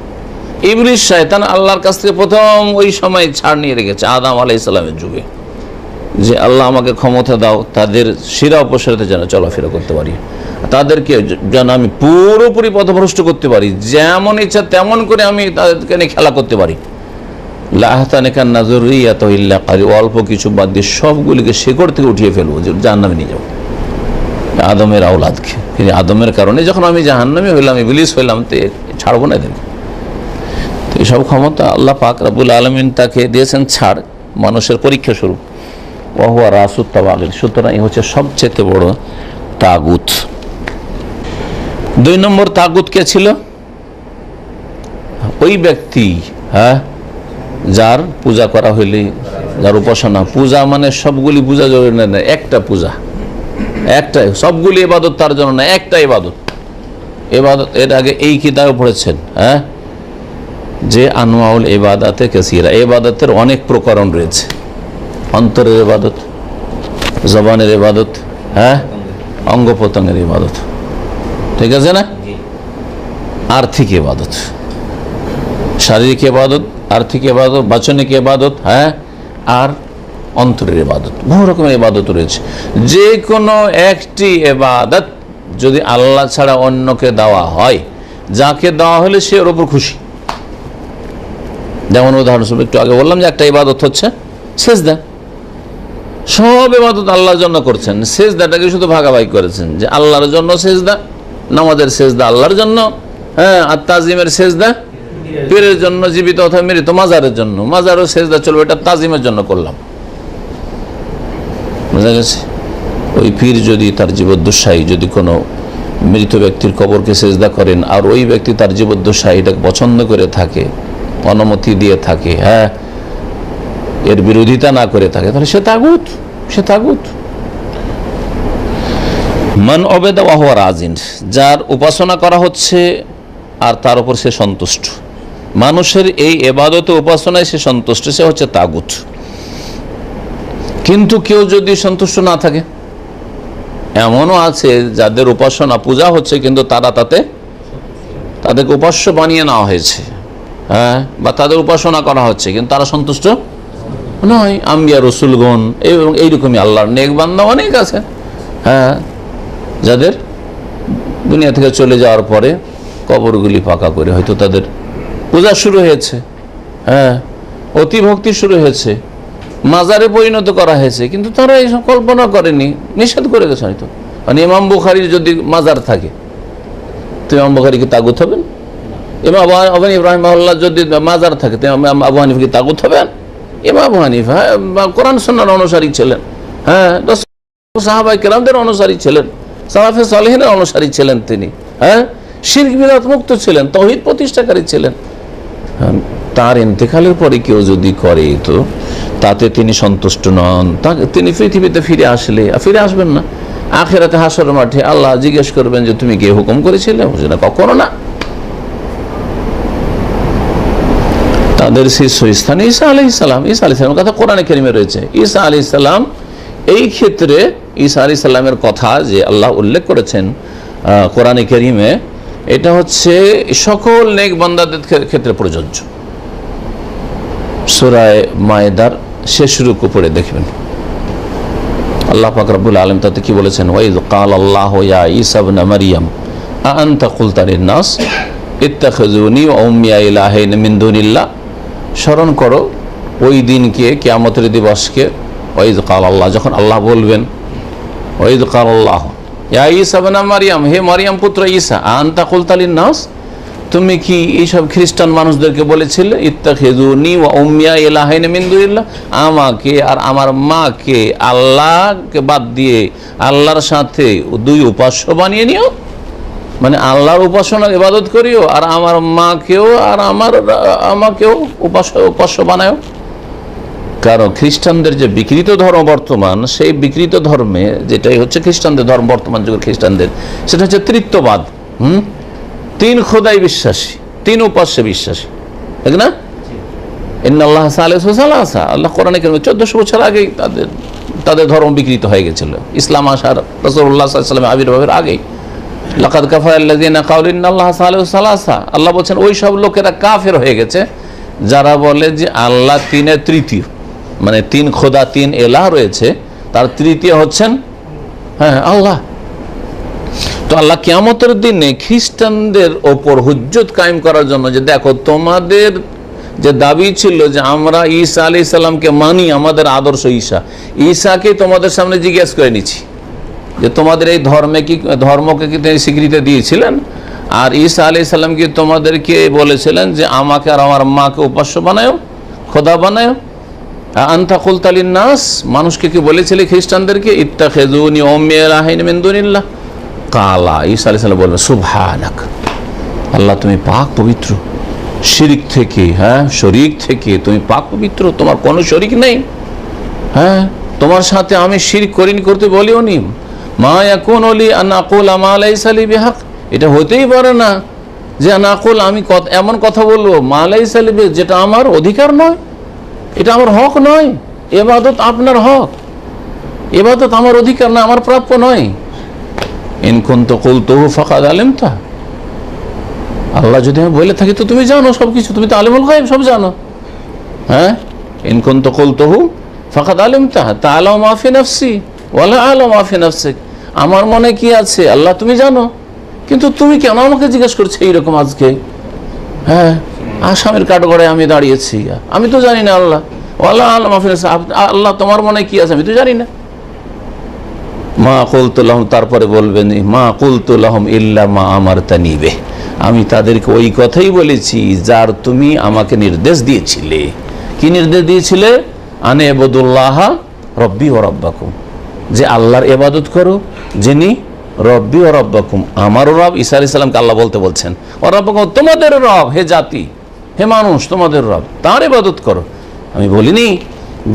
ইবলিস শয়তান আল্লাহর কাছ থেকে প্রথম ওই সময় ছাড় নিয়ে রেখেছে আদম আলাইহিস সালামের যুগে, যে আল্লাহ আমাকে ক্ষমতা দাও তাদের শিরা উপশিরাতে যেন চলাফেরা করতে পারি, তাদেরকে যেন আমি পুরোপুরি পথভ্রষ্ট করতে পারি, যেমন ইচ্ছা তেমন করে আমি তাদেরকে নিয়ে খেলা করতে পারি। লাহতানিকা নাজুরিয়াত ইল্লা কালি, অল্প কিছু বাদ দিয়ে সবগুলিকে শেকড় থেকে উঠিয়ে ফেলবো, যে জাহান্নামে নিয়ে যাবো আদমের আওলাদকে। আদমের কারণে যখন আমি জাহান্নামী হইলাম, ইবলিস হইলাম, তো ছাড়বো না এদেরকে। তো এইসব ক্ষমতা আল্লাহ পাক রব্বুল আলামিন তাকে দিয়েছেন ছাড়, মানুষের পরীক্ষা স্বরূপ। ওয়া রাসুত তাওয়াগিল, সুতরাং এই হচ্ছে সবচেয়ে বড় তাগুত। 2 নম্বর তাগুত কে ছিল? ওই ব্যক্তি, হ্যাঁ, যার পূজা করা হইলে, যার উপাসনা, পূজা মানে সবগুলি পূজা জরুরি না, একটা পূজা, একটাই, সবগুলি ইবাদত তার জন্য না, একটা ইবাদত। ইবাদত এর আগে এই কিতাবে পড়েছেন, হ্যাঁ, যে আনওয়াউল ইবাদাতে কাসীরা, ইবাদতের অনেক প্রকরণ রয়েছে। অন্তরের ইবাদত, জবানের ইবাদত, হ্যাঁ, অঙ্গ প্রত্যঙ্গের ইবাদত, ঠিক আছে না? আর্থিক ইবাদত, শারীরিক ইবাদত, আর্থিক ইবাদত, বাচনিক ইবাদত, হ্যাঁ, আর অন্তরের ইবাদত, বহু রকমের ইবাদত রয়েছে। যে কোনো একটি ইবাদত যদি আল্লাহ ছাড়া অন্যকে দেওয়া হয়, যাকে দেওয়া হলে সে ওর উপর খুশি। যেমন উদাহরণস্বরূপ একটু আগে বললাম যে একটা ইবাদত হচ্ছে সেজদা। সব ইবাদত আল্লাহর জন্য করছেন, সেজদাটাকে শুধু ভাগাভাগি করেছেন, যে আল্লাহর জন্য সেজদা, নামাজের সেজদা আল্লাহর জন্য, হ্যাঁ, আর তাজিমের সেজদা পীরের জন্য, জীবিত অথবা মৃত মাজারের জন্য, মাজারও সেজদা চলবে, এটা তাজিমের জন্য করলাম, বোঝা গেছে? ওই পীর যদি তার জীবদ্দশায় যদি কোনো মৃত ব্যক্তির কবরকে সেজদা করেন, আর ওই ব্যক্তি তার জীবদ্দশায় এটাকে পছন্দ করে থাকে, অনুমতি দিয়ে থাকে, হ্যাঁ, এর বিরোধিতা না করে থাকে, তাহলে সে তাগুত, সে তাগুত। মান অবেদা ওয়া হুয়া রাজিন, যার উপাসনা করা হচ্ছে আর তার উপর সে সন্তুষ্ট, মানুষের এই ইবাদত উপাসনায় সে সন্তুষ্ট, সে হচ্ছে তাগুত। কিন্তু কেউ যদি সন্তুষ্ট না থাকে, এমনও আছে যাদের উপাসনা পূজা হচ্ছে কিন্তু তারা তাদেরকে উপাস্য বানিয়ে নেওয়া হয়েছে, হ্যাঁ, বা তাদের উপাসনা করা হচ্ছে কিন্তু তারা সন্তুষ্ট নয়। আম্বিয়া রসুলগণ এবং এইরকমই আল্লাহর নেক বান্দা অনেক আছে, হ্যাঁ, যাদের দুনিয়া থেকে চলে যাওয়ার পরে কবরগুলি ফাঁকা করে হয়তো তাদের পূজা শুরু হয়েছে, হ্যাঁ, অতিভক্তি শুরু হয়েছে, মাজারে পরিণত করা হয়েছে, কিন্তু তারা এইসব কল্পনা করেনি, নিষেধ করে গেছে হয়তো। মানে ইমাম বুখারীর যদি মাজার থাকে, তো ইমাম বুখারী কি তাগুত হবেন? ইমাম আবু ইব্রাহিম আল্লাহ যদি মাজার থাকে, তো আবু হানিফা কি তাগুত হবেন? ইমাম আবু হানিফা কোরআন সুন্নাহর অনুসারী ছিলেন, হ্যাঁ, সাহাবায়ে কেরামদের অনুসারী ছিলেন, সালাফে সালেহিনের অনুসারী ছিলেন তিনি, হ্যাঁ, শিরক বিদআত মুক্ত ছিলেন, তাওহীদ প্রতিষ্ঠাকারী ছিলেন। তার ইন্তেকালের পরে কেউ যদি করে, তো তাতে তিনি সন্তুষ্ট নন, তিনি পৃথিবীতে ফিরে আসবেন না। আখিরাতে হাসরের মাঠে আল্লাহ জিজ্ঞেস করবেন যে তুমি কে হুকুম করেছিলে? না, কখনো না। তাদের শীর্ষস্থান ঈসা আলাইহিস সালাম, ঈসা আলাইহিস সালামের কথা কোরআনে কারিমে রয়েছে। ঈসা আলাইহিস সালাম, এই ক্ষেত্রে ঈসা আলাইহিস সালামের কথা যে আল্লাহ উল্লেখ করেছেন কোরআনে কারিমে, এটা হচ্ছে সকল নেক বান্দাদের ক্ষেত্রে প্রযোজ্য। সূরা মায়েদার শেষ রুকু পড়ে দেখবেন, আল্লাহ পাক রব্বুল আলামিন তাতে কি বলেছেন? ওয়াইয ক্বালাল্লাহু ইয়া ঈসা ইবনে মারইয়াম আনতা কুলতা লিন-নাস ইত্তাখিযুনি ওয়া উম্মিয়া ইলাহাইন মিন দুনিল্লাহ। স্মরণ করো ওই দিনকে, কিয়ামতের দিবসকে। ওয়াইয ক্বালাল্লাহ, যখন আল্লাহ বলবেন, ওয়াইয ক্বালাল্লাহু ইয়া ঈসা ইবনে মারইয়াম, হে মারইয়াম পুত্র ঈসা, আনতা কুলতা লিন-নাস, তুমি কি এইসব খ্রিস্টান মানুষদেরকে বলেছিলে ইত্তাখিযুনি ওয়া উম্মিয়া ইলাহাইন মিন দুনিল্লাহ, আমাকে আর আমার মাকে আল্লাহকে বাদ দিয়ে আল্লাহর সাথে দুই উপাস্য বানিয়ে নিও, মানে আল্লাহর উপাসনার ইবাদত করিও আর আমার মাকেও আর আমাকেও উপাস্য বানাও। কারণ খ্রিস্টানদের যে বিকৃত ধর্ম বর্তমান, সেই বিকৃত ধর্মে যেটাই হচ্ছে খ্রিস্টানদের ধর্ম বর্তমান যুগের খ্রিস্টানদের, সেটা হচ্ছে তৃত্ববাদ। তিন খোদাই বিশ্বাসী, তিন উপাস্যে বিশ্বাসী, ঠিক না? ইন্নাল্লাহ সালিসু সালাসা, আল্লাহ কোরআনে কারিমে 1400 বছর আগেই তাদের ধর্ম বিকৃত হয়ে গেছিল, ইসলাম আসার, রাসূলুল্লাহ সাল্লাল্লাহু আলাইহি ওয়াসাল্লামের আবির্ভাবের আগেই। লাকাদ কাফারাল্লাযিনা ক্বালু ইন্নাল্লাহা সালিসু সালাসা, আল্লাহ বলছেন ওই সব লোকেরা কাফের হয়ে গেছে যারা বলে যে আল্লাহ তিনের তৃতীয়, মানে তিন খোদা, তিন এলাহ রয়েছে, তার তৃতীয় হচ্ছেন, হ্যাঁ, আল্লাহ। তো আল্লাহ কিয়ামতের দিনে খ্রিস্টানদের ওপর হুজ্জত কায়েম করার জন্য, যে দেখো তোমাদের যে দাবি ছিল যে আমরা ঈসা আলাইহিস সালামকে মানি, আমাদের আদর্শ ঈসাকে তোমাদের সামনে জিজ্ঞেস করে নিচ্ছি যে তোমাদের এই ধর্মকে কি তিনি স্বীকৃতি দিয়েছিলেন, আর ঈসা আলাইহিস সালাম কি তোমাদেরকে বলেছিলেন যে আমাকে আর আমার মাকে উপাস্য বানায়ো, খোদা বানায়ো? আনতা কুলতা লিন-নাস, মানুষকে কি বলেছিলে খ্রিস্টানদেরকে ইত্তাখিযুনি ওয়া উম্মি ইলাহাইন মিন দুনিল্লাহ? কালা, ঈসা আলাইহিস সালাম বললেন সুবহানাক, আল্লাহ তুমি পাক পবিত্র, শিরক থেকে, শরীক থেকে তুমি পাক পবিত্র, তোমার কোনো শরীক নেই। তোমার সাথে আমি শিরক করিনি, করতে বলিও নি। মা ইয়াকুনু লি আন আকুলা মা লাইসা লি বিহাক, এটা হতেই পারে না যে আন আকুল, আমি এমন কথা বলবো মা লাইসা লি বিহাক, যেটা আমার অধিকার নয়, এটা আমার হক নয়। ইবাদত আপনার হক, ইবাদত আমার অধিকার না, আমার প্রাপ্য নয়। ইন কুনতু কুলতুহু ফাকাদ আলিমতা, আল্লাহ যদি আমি বলে থাকি তো তুমি জানো সবকিছু, তুমি তো আলিমুল গায়ব, সব জানো। ইন কুনতু কুলতুহু ফাকাদ আলিমতা তাআলামু মা ফি নাফসি ওয়া লা আ'লামু মা ফি নাফসিক, আমার মনে কি আছে আল্লাহ তুমি জানো, কিন্তু তুমি কেন আমাকে জিজ্ঞেস করছো এইরকম আজকে? আসামের কাঠগড়ায় আমি দাঁড়িয়েছি, আমি তো জানি না আল্লাহ, ওয়া লা আ'লামু মা ফি নাফসি, আল্লাহ তোমার মনে কি আছে আমি তো জানি না। মা কুলতু লাহুম, তারপরে বলবেন মা কুলতু লাহুম ইল্লা মা আমারতানি বিহি, আমি তাদেরকে ওই কথাই বলেছি যার তুমি আমাকে নির্দেশ দিয়েছিলে। কি নির্দেশ দিয়েছিলে? আনে ইবাদুল্লাহ রব্বি ওয়া রব্বাকুম, যে আল্লাহর ইবাদত করো যিনি রব্বি ওয়া রব্বাকুম, আমারও রব। ঈসা আলাইহিস সালামকে আল্লাহ বলতে বলছেন ওয়া রব্বাকুম, তোমাদের রব, হে জাতি, হে মানুষ, তোমাদের রব, তার ইবাদত করো। আমি বলিনি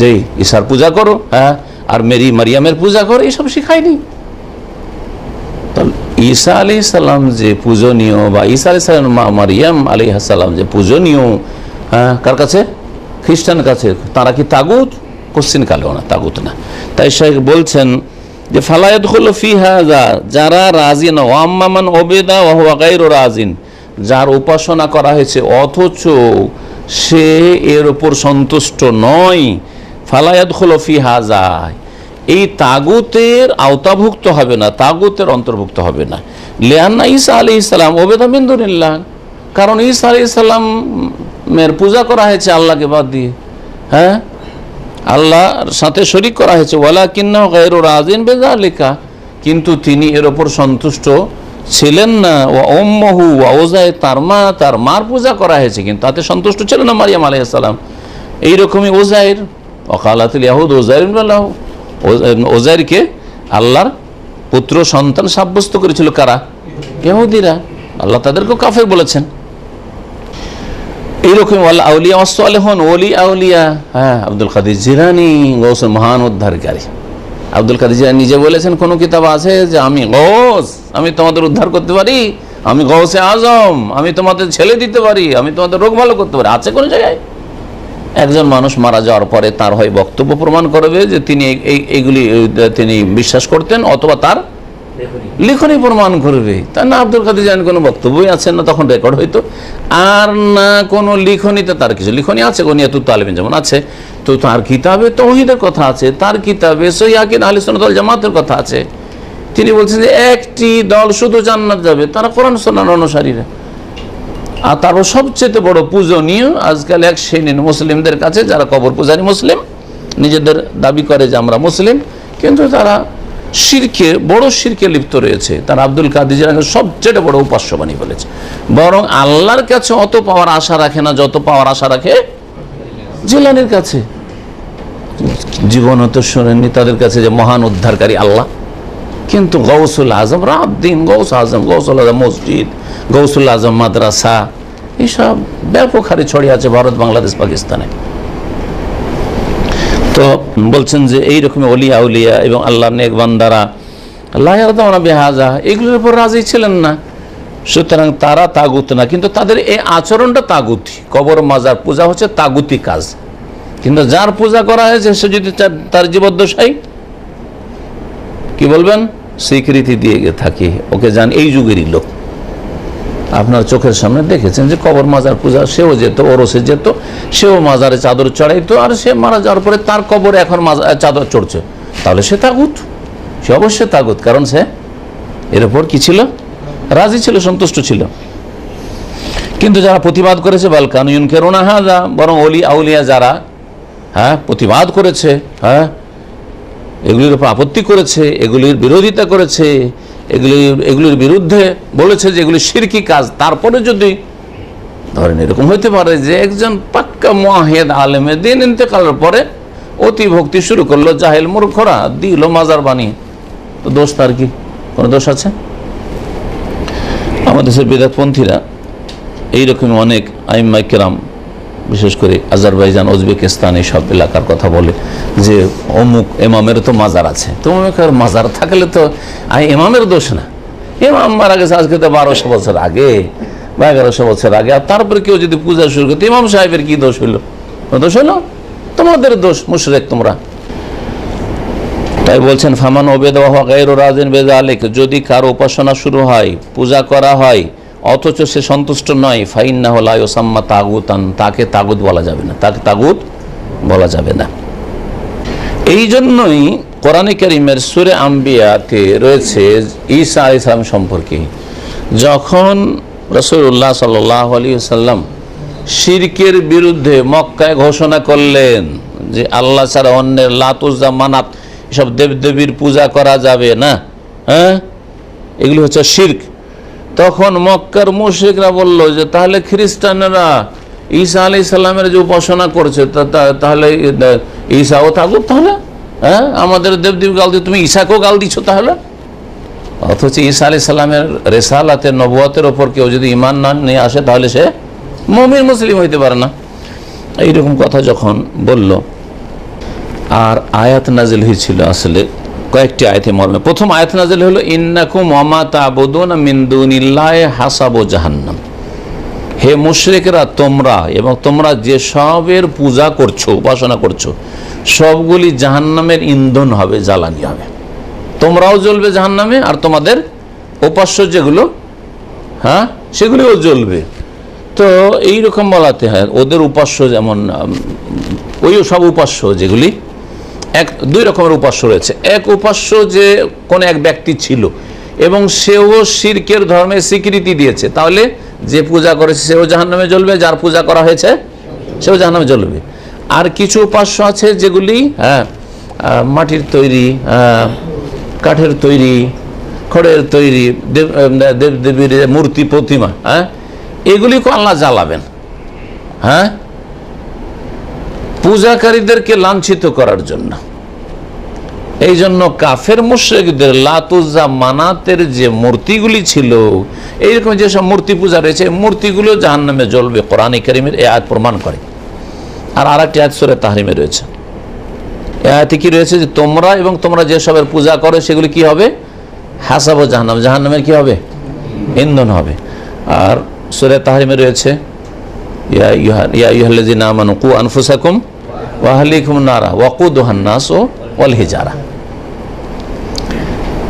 যে ঈসার পূজা করো, আর মারিয়ামের পূজা করো, এসব শিখাইনি। ঈসা আলাইহিস সালাম যে পূজনীয়, বা ঈসা আলাইহিস সালাম মা মারিয়াম আলাইহিস সালাম যে পূজনীয়, কার কাছে? খ্রিস্টান কাছে। তারা কি তাগুত? কোশ্চিন কালেও না, তাগুত না। তাই শেখ বলছেন যে ফালা ইয়াদখুলু ফি হাযা, যারা রাজি না, ওয়া আম্মা মান উবিদা ওয়া হুয়া গায়রু রাজিন, যার উপাসনা করা হয়েছে অথচ সে এর উপর সন্তুষ্ট নয়, ফালা ইয়াদখুলু ফি হাযা, এই তাগুতের আওতাভুক্ত হবে না, তাগুতের অন্তর্ভুক্ত হবে না। লিআন্না ঈসা আলাইহিস সালাম উবিদা মিন দুনিল্লাহ, কারণ ঈসা আলাইহিস সালামের পূজা করা হয়েছে আল্লাহকে বাদ দিয়ে, আল্লাহর সাথে শরীক করা হয়েছে। ওয়ালাকিন্নাহু গায়রু রাজিন বিযালিকা, কিন্তু তিনি এর উপর সন্তুষ্ট ছিলেন না। ওয়া উম্মুহু ওয়া উযাইর, তার মার পূজা করা হয়েছে কিন্তু তাতে সন্তুষ্ট ছিল না মারিয়াম আলাইহিস সালাম। এইরকমই উযাইর, ওয়াকালাতুল ইয়াহুদ উযাইর ইবনুল্লাহ, উযাইরকে আল্লাহর পুত্র সন্তান সাব্যস্ত করেছিল কারা? ইহুদিরা। আল্লাহ তাদেরকেও কাফের বলেছেন। এইরকম আউলিয়া ওয়াসসালিহুন, ওলি আউলিয়া, আব্দুল কাদের জিলানী গৌসের মহান উদ্ধারকারী। আব্দুল কাদের জিলানী নিজে বলেছেন, কোন কিতাব আছে যে আমি গৌস, আমি তোমাদের উদ্ধার করতে পারি, আমি গৌসে আজম, আমি তোমাদের ছেলে দিতে পারি, আমি তোমাদের রোগ ভালো করতে পারি? আছে কোন জায়গায়? একজন মানুষ মারা যাওয়ার পরে তার হয় বক্তব্য প্রমাণ করবে যে তিনি এইগুলি তিনি বিশ্বাস করতেন, অথবা তার লিখনি প্রমাণ করবে। তা না আব্দুল কাদের জিলানী কোনো বক্তব্যই আছেন না, তখন রেকর্ড হইতো, আর না কোনো লিখনিতে তার কিছু লিখনি আছে, গনিয়াতুত তালিবিন যেমন আছে, তো তার কিতাবে তাওহীদের কথা আছে, তার কিতাবে সহিহ আকিদা আহলে সুন্নাত ওয়াল জামাতের কথা আছে। তিনি বলছেন যে একটি দল শুধু জান্নাত যাবে, তারা কোরআন সুন্নাহর অনুসারীরা। আর তারপর সবচেয়ে বড় পূজনীয় আজকাল এক শ্রেণীর মুসলিমদের কাছে, যারা কবর পূজারী মুসলিম, নিজেদের দাবি করে যে আমরা মুসলিম, কিন্তু তারা বড় শিরকে লিপ্ত রয়েছে। তারা আব্দুল কাদের জিলানী সবচেয়ে বড় উপাস্য বানিয়ে ফেলেছে, বরং আল্লাহর কাছে অত পাওয়ার আশা রাখে না যত পাওয়ার আশা রাখে জিলানীর কাছে। জীবন তো শোনেননি তাদের কাছে যে মহান উদ্ধারকারী আল্লাহ, কিন্তু গৌসুল আজম রাত দিন, গৌসুল আজম মসজিদ, গৌসুল আজম মাদ্রাসা, এইসব ব্যাপক হারে ছড়িয়ে আছে ভারত, বাংলাদেশ, পাকিস্তানে। তো বলছেন যে এইরকম ওলিয়া আউলিয়া এবং আল্লাহর নেক বান্দারা লা ইয়ারদাউনা বিহাযা, এগুলোর উপর রাজি ছিলেন না। সুতরাং তারা তাগুত না, কিন্তু তাদের এই আচরণটা তাগুতি। কবর মাজার পূজা হচ্ছে তাগুতি কাজ, কিন্তু যার পূজা করা হয়েছে সে যদি তার জীবদ্দশায় কি বলবেন স্বীকৃতি দিয়ে থাকে, ওকে যান এই যুগেরই লোক। আপনার চোখের সামনে দেখেছেন যে কবর মাজার পূজা, সেও যেত, ওরসে যেত, সেও মাজারে চাদর চড়াইতো, আর সে মারা যাওয়ার পরে তার কবরে এখন চাদর চড়ছে, তাহলে সে তাগুত, সে অবশ্যই তাগুত, কারণ সে এর উপর কি ছিল? রাজি ছিল, সন্তুষ্ট ছিল। কিন্তু যারা প্রতিবাদ করেছে বালকানু ইউনকিরুনা হাযা, বরং ওলি আউলিয়া যারা প্রতিবাদ করেছে, এগুলির উপর আপত্তি করেছে, এগুলির বিরোধিতা করেছে, এগুলির বিরুদ্ধে বলেছে যে এগুলি শিরকি কাজ, তারপরে যদি ধরেন এরকম হইতে পারে যে একজন পাক্কা মুআহিদ আলেমে দিন ইন্তেকালের পরে অতি ভক্তি শুরু করলো, জাহেল মূর্খরা দিল মাজার বানিয়ে, তো দোষ তার কি? কোনো দোষ আছে? আমাদের দেশের বিদআতপন্থীরা এইরকম অনেক আইম্মায়ে কেরাম, বিশেষ করে আজারবাইজান, উজবেকিস্তান এইসব এলাকার কথা বলে যে অমুক ইমামের তো মাজার আছে। তো অমুকের মাজার থাকলে তো ইমামের দোষ না, ইমাম মারা গেছে আজকে তো 1200 বছর আগে বা 1100 বছর আগে, আর তারপরে কেউ যদি পূজা শুরু করতো, ইমাম সাহেবের কি দোষ হইল? দোষ হইল তোমাদের দোষ, মুশরিক তোমরা। তাই বলছেন ফামান ওবেদা ওয়া গায়রু রাজিন বিযালিক, যদি কারো উপাসনা শুরু হয়, পূজা করা হয়, অথচ সে সন্তুষ্ট নয়, ফাইন্নাহু লা ইউসাম্মা তাগুতান, তাকে তাগুত বলা যাবে না, তাকে তাগুত বলা যাবে না। এই জন্যই কোরআনে কারীমের সূরা আম্বিয়াতে রয়েছে ঈসা আলাইহিস সালাম সম্পর্কে, যখন রাসূলুল্লাহ সাল্লাল্লাহু আলাইহি ওয়াসাল্লাম শিরকের বিরুদ্ধে মক্কায় ঘোষণা করলেন যে আল্লাহ ছাড়া অন্যের লাত উজ্জা মানাত এসব দেবদেবীর পূজা করা যাবে না, এগুলি হচ্ছে শিরক। তখন মক্কার মুশরিকরা বলল যে তাহলে খ্রিস্টানরা ঈসা আলাইহিস সালামের যে উপাসনা করছে তাহলে ঈসাও তাগুত, তাহলে আমাদের দেবদেবী গাল দিয়ে তুমি ঈসাকেও গাল দিচ্ছ তাহলে। অথচ ঈসা আলাইহিস সালামের রিসালাতের নবুয়তের ওপর কেউ যদি ঈমান না নিয়ে আসে তাহলে সে মুমিন মুসলিম হইতে পারে না। এইরকম কথা যখন বলল, আর আয়াত নাজিল হয়েছিল আসলে কয়েকটি আয়াতে মর্মে। প্রথম আয়াত নাজিল হলো ইন্নাকুম ওয়া মা তা'বুদুনা মিন দুনিল্লাহি হাসাবু জাহান্নাম, হে মুশরিকরা তোমরা এবং তোমরা যে সবের পূজা করছো, উপাসনা করছো, সবগুলি জাহান্নামের ইন্ধন হবে, জ্বালানি হবে। তোমরাও জ্বলবে জাহান্নামে, আর তোমাদের উপাস্য যেগুলো সেগুলিও জ্বলবে। তো এইরকম বলাতে হয় ওদের উপাস্য, যেমন ওই সব উপাস্য যেগুলি দুই রকমের উপাস্য রয়েছে। এক উপাস্য যে কোন এক ব্যক্তি ছিল এবং সেও শিরকের ধর্মে স্বীকৃতি দিয়েছে, তাহলে যে পূজা করেছে সেও জাহান্নামে জ্বলবে, যার পূজা করা হয়েছে সেও জাহান্নামে জ্বলবে। আর কিছু উপাস্য আছে যেগুলি মাটির তৈরি, কাঠের তৈরি, খড়ের তৈরি দেবদেবীর মূর্তি, প্রতিমা, এগুলিকে আল্লাহ জ্বালাবেন পূজাকারীদেরকে লাঞ্ছিত করার জন্য। এই জন্য কাফের মুশরিকদের লাত উজ্জা মানাতের যে মূর্তিগুলি ছিল, এইরকম যেসব মূর্তি পূজা রয়েছে, মূর্তিগুলো জাহান্নামে জ্বলবে, কোরআনে কারীমের এই আয়াত প্রমাণ করে। আর আরেকটি আয়াত সূরা তাহরিমে রয়েছে, এই আয়াতে কি রয়েছে যে তোমরা এবং তোমরা যেসবের পূজা করো সেগুলি কি হবে? হাসাবু জাহান্নাম, জাহান্নামের কি হবে? ইন্ধন হবে। আর সূরা তাহরিমে রয়েছে ইয়া আইয়ুহাল্লাযীনা আমানু কু আনফুসাকুম ওয়া আহলিকুম নারা ওয়াকুদুহান নাস ওয়াল হিজারা,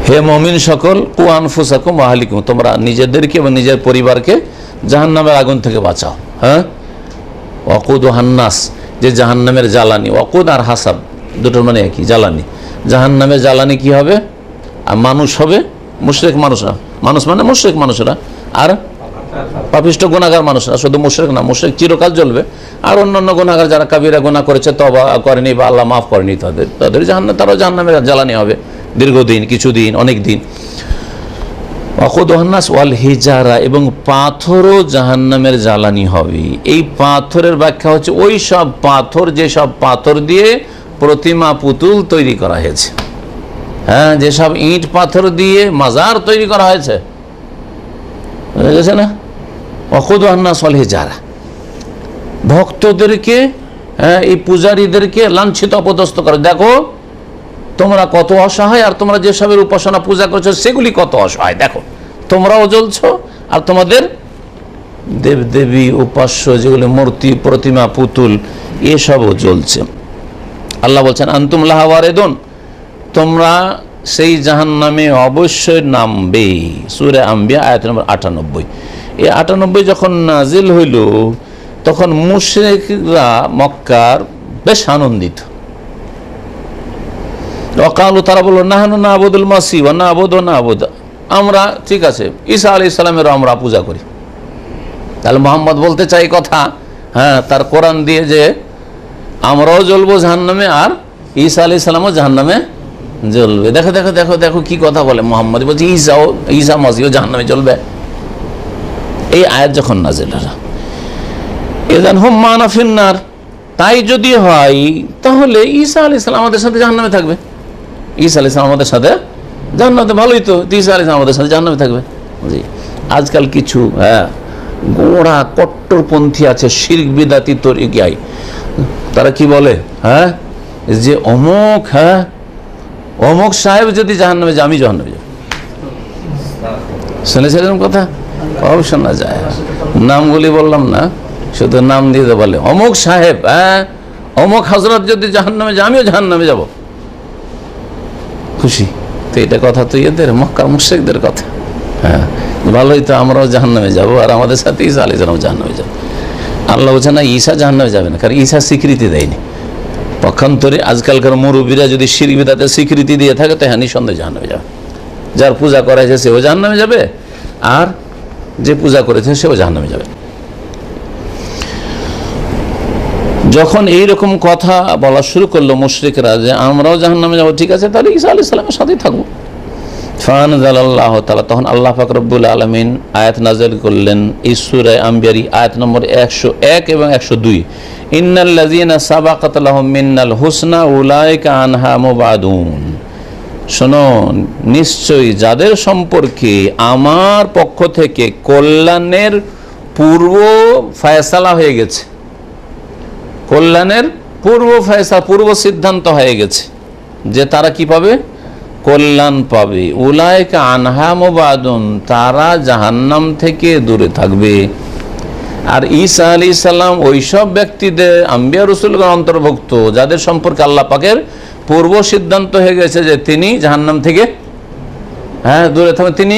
হে মুমিন সকল, কু আনফুসাকুম ওয়া আহলিকুম, তোমরা নিজেদেরকে এবং নিজের পরিবারকে জাহান্নামের আগুন থেকে বাঁচাও। ওয়াকুদুহান নাস, যে জাহান্নামের জ্বালানি, ওয়াকুদ আর হাসাব দুটোর মানে একই, জ্বালানি। জাহান্নামের জ্বালানি কি হবে? আর মানুষ হবে, মুশরিক মানুষরা, মানুষ মানে মুশরিক মানুষরা, আর পাপিষ্ট গুনাহগার মানুষরা। শুধু মুশরিক না, মুশরিক চিরকাল জ্বলবে, আর অন্যান্য গুনাহগার যারা কাবিরা গুনাহ করেছে, তওবা করেনি বা আল্লাহ মাফ করেনি, তাদের জাহান্নাম, তারাও জাহান্নামের জ্বালানি হবে দীর্ঘদিন, কিছুদিন, অনেক দিন। ওয়াকুদুহান নাস ওয়াল হিজারা, এবং পাথরও জাহান্নামের জ্বালানি হবে। এই পাথরের ব্যাখ্যা হচ্ছে ওই সব পাথর, যেসব পাথর দিয়ে প্রতিমা, পুতুল তৈরি করা হয়েছে, যেসব ইট পাথর দিয়ে মাজার তৈরি করা হয়েছে, বুঝা গেছে না? ওয়াকুদুহান নাস ওয়াল হিজারা, ভক্তদেরকে, এই পূজারীদেরকে লাঞ্ছিত, অপদস্থ করে। দেখো তোমরা কত অসহায়, আর তোমরা যেসবের উপাসনা পূজা করছো সেগুলি কত অসহায়, দেখো তোমরাও জ্বলছো, আর তোমাদের দেবদেবী উপাস্য যেগুলি মূর্তি, প্রতিমা, পুতুল, এসবও জ্বলছে। আল্লাহ বলছেন আনতুম লাহা ওয়ারিদুন, তোমরা সেই জাহান্নামে অবশ্যই নামবে। সূরা আম্বিয়া আয়াত নম্বর 98। এই 98 যখন নাজিল হইল তখন মুশরিকরা মক্কার বেশ আনন্দিত। ওয়াকালু, তারা বলল নাহনু না'বুদুল মাসিহ ওয়া না'বুদু, আমরা ঠিক আছে ঈসা আলাইহিস সালামের আমরা পূজা করি, তাহলে মোহাম্মদ বলতে চাই কথা, হ্যাঁ, তার কোরআন দিয়ে যে আমরাও জ্বলবো জাহান্নামে আর ঈসা আলাইহিস সালামও জাহান্নামে জ্বলবে। দেখো দেখো দেখো দেখো কি কথা বলে মোহাম্মদ, বলছে ঈসা মসিও জাহান্নামে জ্বলবে। এই আয়াত যখন নাযিল হলো, ইযান হুম মা'না ফিন্নার, তাই যদি হয় তাহলে ঈসা আলাইহিস সালাম আমাদের সাথে জাহান্নামে থাকবে। ঈসা আলাইহিস সালাম আমাদের সাথে জান্নাতে, ভালোই তো, ঈসা আলাইহিস সালাম আমাদের সাথে জাহান্নামে থাকবে। জি, আজকাল কিছু গোড়া কট্টরপন্থী আছে, শিরক বিদাতি তরিকায়, তারা কি বলে, হ্যাঁ, যে অমুক সাহেব যদি জাহান্নামে যায় আমি জাহান্নামে যাব। শুনেছিলেন কথা? কবে শোনা যায়, নামগুলি বললাম না, শুধু নাম দিয়ে বলে অমুক সাহেব, অমুক হযরত যদি জাহান্নামে যায় আমিও জাহান্নামে যাব। খুশি তো, এটা কথা তো এদের মক্কার মুশরিকদের কথা। হ্যাঁ, ভালোই তো, আমরাও জাহান্নামে যাব আর আমাদের সাথে ঈসা আলাইহিস সালাম জাহান্নামে যাবে। আল্লাহ বলছে না, ঈসা জাহান্নামে যাবে না, কারণ ঈসা স্বীকৃতি দেয়নি। পক্ষান্তরে আজকালকার মুরব্বীরা যদি শিরক বিদআতের স্বীকৃতি দিয়ে থাকে তো হ্যাঁ, নিঃসন্দেহে জাহান্নামে যাবে। যার পূজা করা হয়েছে সেও জাহান্নামে যাবে, আর যে পূজা করেছে সেও জাহান্নামে যাবে। যখন এইরকম কথা বলা শুরু করলো মুশরিকরা যে আমরাও জাহান্নামে যাবো, ঠিক আছে, তাহলে ঈসা আলাইহিস সালামের সাথেই থাকবো। ফানজালাল্লাহু তাআলা, তখন আল্লাহ পাক রব্বুল আলামিন আয়াত নাযিল করলেন এই সূরা আম্বিয়ার আয়াত নম্বর 101 এবং 102, ইন্নাল্লাযীনা সাবাকাত লাহুম মিন্নাল হুসনা উলাইকা আনহা মুবাদুন। শোনো, নিশ্চয়ই যাদের সম্পর্কে আমার পক্ষ থেকে কল্যাণের পূর্ব ফয়সালা হয়ে গেছে, কল্যাণের পূর্ব ফয়সালা, পূর্ব সিদ্ধান্ত হয়ে গেছে যে তারা কি পাবে, কল্যাণ পাবে। উলাইকা আনহা মুবাদুন, তারা জাহান্নাম থেকে দূরে থাকবে। আর ঈসা আলাইহিস সালাম ওইসব ব্যক্তিদের, আম্বিয়া রাসূলগণ অন্তর্ভুক্ত যাদের সম্পর্কে আল্লাহ পাকের পূর্ব সিদ্ধান্ত হয়ে গেছে যে তিনি জাহান্নাম থেকে দূরে থাকবেন, তিনি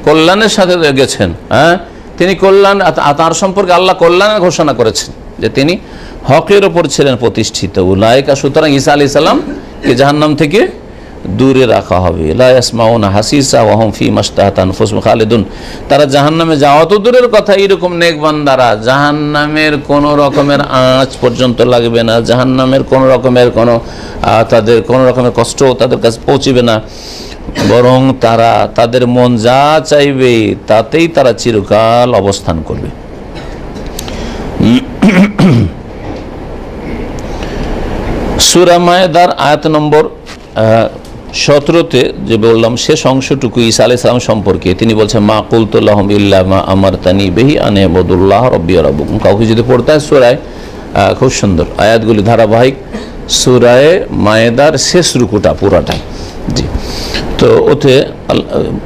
কল্যাণের সাথে গেছেন। তিনি কল্যাণ, তার সম্পর্কে আল্লাহ কল্যাণের ঘোষণা করেছেন যে তিনি হকের ওপর ছিলেন প্রতিষ্ঠিত। উলাইকা, সুতরাং ঈসা আলাইহিস সালামকে জাহান্নাম থেকে দূরে রাখা হবে। লা ইয়াসমাউনা হাসিসা ওয়া হুম ফী মাশতাহাত আনফুসুহুম খালিদুন, তারা জাহান্নামে যাওয়া তো দূরের কথা, এইরকম নেক বান্দারা জাহান্নামের কোন রকমের আঁচ পর্যন্ত লাগবে না, জাহান্নামের কোন রকমের তাদের কোন রকমের কষ্ট তাদের কাছে পৌঁছবে না, বরং তারা তাদের মন যা চাইবে তাতেই তারা চিরকাল অবস্থান করবে। সূরা মায়েদার আয়াত নম্বর 17-তে যে বললাম শেষ অংশটুকু ঈসা আলাইহিস সালাম সম্পর্কে, তিনি বলছেন মা কুলতু লাহুম ইল্লা মা আমারতানি বিহি আন ইবুদুল্লাহ রাব্বি ওয়া রাব্বুকুম। কাউকে যদি পড়তে হয় সূরায়, খুব সুন্দর আয়াতগুলি ধারাবাহিক, সূরায়ে মায়েদার শেষ রুকুটা পুরাটাই। জি, তো ওতে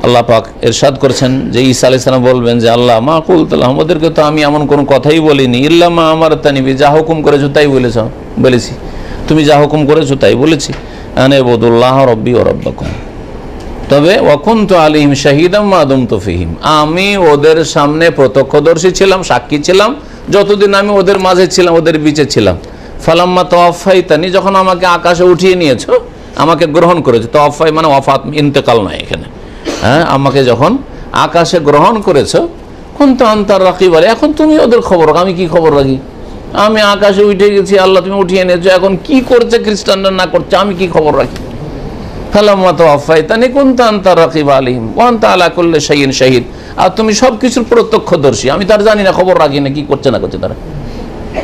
আল্লাহ পাক ইরশাদ করেছেন যে ঈসা আলাইহিস সালাম বলবেন যে আল্লাহ মা কুলতু লাহুম, ওদেরকে তো আমি এমন কোনো কথাই বলিনি, ইল্লা মা আমারতানি বিহি, যা হুকুম করেছো তাই বলেছি, তুমি যা হুকুম করেছো তাই বলেছি, আনে ইবুদুল্লাহ রাব্বি ওয়া রাব্বাকুম, তবে ওয়া কুনতু আলাইহিম শাহীদাম মা দুমতু ফীহিম, আমি ওদের সামনে প্রত্যক্ষদর্শী ছিলাম, সাক্ষী ছিলাম যতদিন আমি ওদের মাঝে ছিলাম, ওদের বিচে ছিলাম। ফালাম্মা তাওয়াফাইতানি, যখন আমাকে আকাশে উঠিয়ে নিয়েছো, আমাকে গ্রহণ করেছো, তাওয়াফাই মানে ওয়াফাত, ইন্তেকাল নয় এখানে, আমাকে যখন আকাশে গ্রহণ করেছো, কুনতু আনতার রাকিব, এখন তুমি ওদের খবর, আমি কি খবর রাখি, আমি আকাশে উঠে গেছি, আল্লাহ তুমি উঠিয়ে নিয়েছো, এখন কি করছে খ্রিস্টানরা না করছে আমি কি খবর রাখি। ফালাম্মা তাওয়াফাইতানি কুনতু আনতা রাকিব আলাইহিম ওয়া আনতা আলা কুল্লি শাইইন শাহীদ, আর তুমি সব কিছুর প্রত্যক্ষদর্শী, আমি তার জানি না, খবর রাখি না কি করছে না করছে তারা,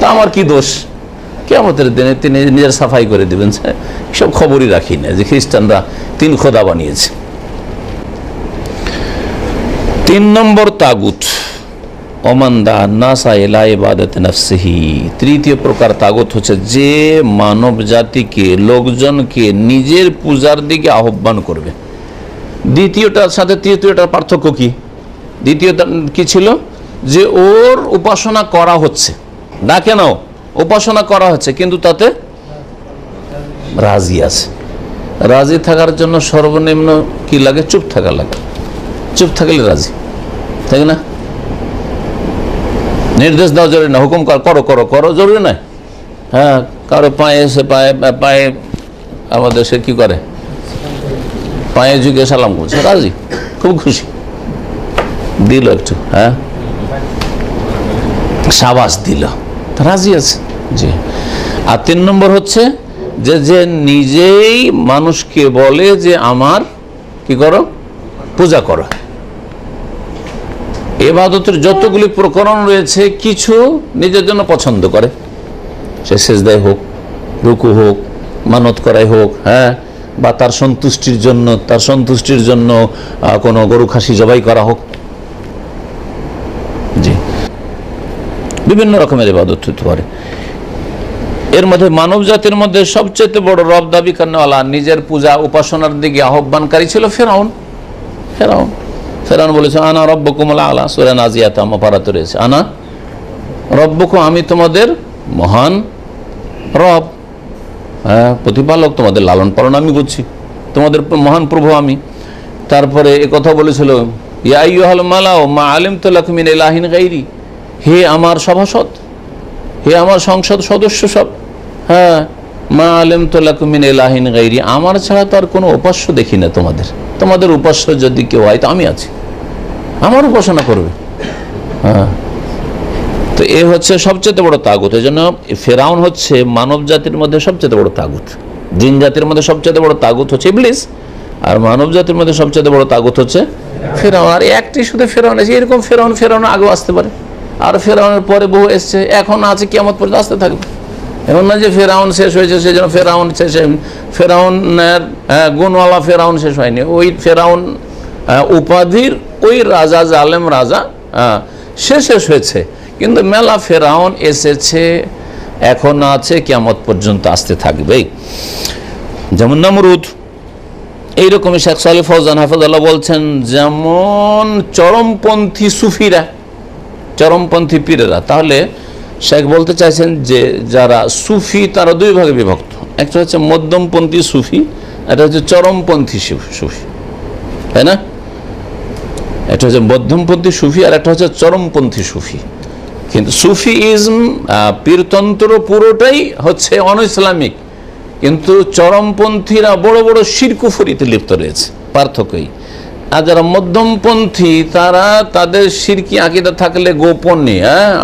তা আমার কি দোষ। কিয়ামতের দিনে তিনি নিজের সাফাই করে দিবেন, সব খবরই রাখি না যে খ্রিস্টানরা 3 খোদা বানিয়েছে। 3 নম্বর তাগুত, ওমান্দা নাসা ইলা ইবাদাতি নাফসিহি, তৃতীয় প্রকার তাগুত হচ্ছে যে মানব জাতিকে, লোকজনকে নিজের পূজার দিকে আহ্বান করবে। দ্বিতীয়টার সাথে তৃতীয়টার পার্থক্য কি? দ্বিতীয়টা কি ছিল, যে ওর উপাসনা করা হচ্ছে, ডাকে নাও উপাসনা করা হচ্ছে, কিন্তু তাতে রাজি আছে। রাজি থাকার জন্য সর্বনিম্ন কি লাগে, চুপ থাকা লাগে, চুপ থাকলে রাজি, তাই না? নির্দেশ দেওয়া জরুরি না, হুকুম করো করো করো জরুরি নয়। কারো পায়ে এসে পায়ে আমাদের সে কি করে, পায়ে ঝুঁকে সালাম করছে, রাজি, খুব খুশি, দিল একটু, সাবাস দিল, রাজি আছে। জি। আর 3 নম্বর হচ্ছে যে যে নিজেই মানুষকে বলে যে আমার কি করো, পূজা করো। ইবাদতের যতগুলি প্রকরণ রয়েছে কিছু নিজের জন্য পছন্দ করে, সে সেজদায় হোক, রুকু হোক, মানত করাই হোক, হ্যাঁ, বা তার সন্তুষ্টির জন্য কোনো গরু খাসি জবাই করা হোক। জি, বিভিন্ন রকমের ইবাদত হতে পারে। এর মধ্যে মানব জাতির মধ্যে সবচেয়ে বড় রব দাবি করেনওয়ালা, নিজের পূজা উপাসনার দিকে আহ্বানকারী ছিল ফেরাউন। ফেরাউন বলেছে আনা রব্বুকুমুল আলা, সূরা নাজিয়াত পারাতে রয়েছে, আনা রব্বুকুম, আমি তোমাদের মহান রব, হ্যাঁ, প্রতিপালক, তোমাদের লালন পালন আমি করছি, তোমাদের মহান প্রভু আমি। তারপরে এ কথা বলেছিল ইয়া আইয়ুহাল মালাউ মা আলিমতু লাকুম মিন ইলাহিন গায়রি, হে আমার সভাসদ, হে আমার সংসদ সদস্য সব, হ্যাঁ, মা আলিমতু লাকুম মিন ইলাহিন গায়রি, আমার ছাড়া তো আর কোনো উপাস্য দেখি না তোমাদের উপাস্য যদি কেউ হয় তো আমি আছি, আমার উপাসনা করবে। হ্যাঁ, তো এ হচ্ছে সবচেয়ে বড় তাগুত। এই জন্য ফেরাউন হচ্ছে মানব জাতির মধ্যে সবচেয়ে বড় তাগুত। জিন জাতির মধ্যে সবচেয়ে বড় তাগুত হচ্ছে ইবলিস, আর মানব জাতির মধ্যে সবচেয়ে বড় তাগুত হচ্ছে ফেরাউন। আর একটি শুধু ফেরাউন আছে, এরকম ফেরাউন আগেও আসতে পারে, আর ফেরাউনের পরে বহু এসছে, এখন আছে, কিয়ামত পর্যন্ত আসতে থাকবে। এমন না যে ফেরাউন শেষ হয়েছে সেই জন্য ফেরাউন শেষ, ফেরাউনের গুণওয়ালা ফেরাউন শেষ হয়নি। ওই ফেরাউন উপাধির ওই রাজা, জালেম রাজা, শেষ হয়েছে, কিন্তু মেলা ফেরাউন এসেছে, এখন আছে, কিয়ামত পর্যন্ত আসতে থাকবেই। যেমন নমরুদ। এইরকমই শেখ সালেহ ফৌজান হাফিজাল্লাহ বলছেন, যেমন চরমপন্থী সুফিরা, চরমপন্থী পীরেরা। তাহলে শেখ বলতে চাইছেন যে যারা সুফি তারা দুই ভাগে বিভক্ত, একটা হচ্ছে মধ্যমপন্থী সুফি, একটা হচ্ছে চরমপন্থী সুফি, তাই না? একটা হচ্ছে মধ্যমপন্থী সুফি আর একটা হচ্ছে চরমপন্থী সুফি। কিন্তু সুফিইজম, পীরতন্ত্র পুরোটাই হচ্ছে অনইসলামিক, কিন্তু চরমপন্থীরা বড় বড় শিরক কুফরিতে লিপ্ত রয়েছে, পার্থক্যই। আর যারা মধ্যমপন্থী তারা তাদের শিরকি আকীদা থাকলে গোপনে,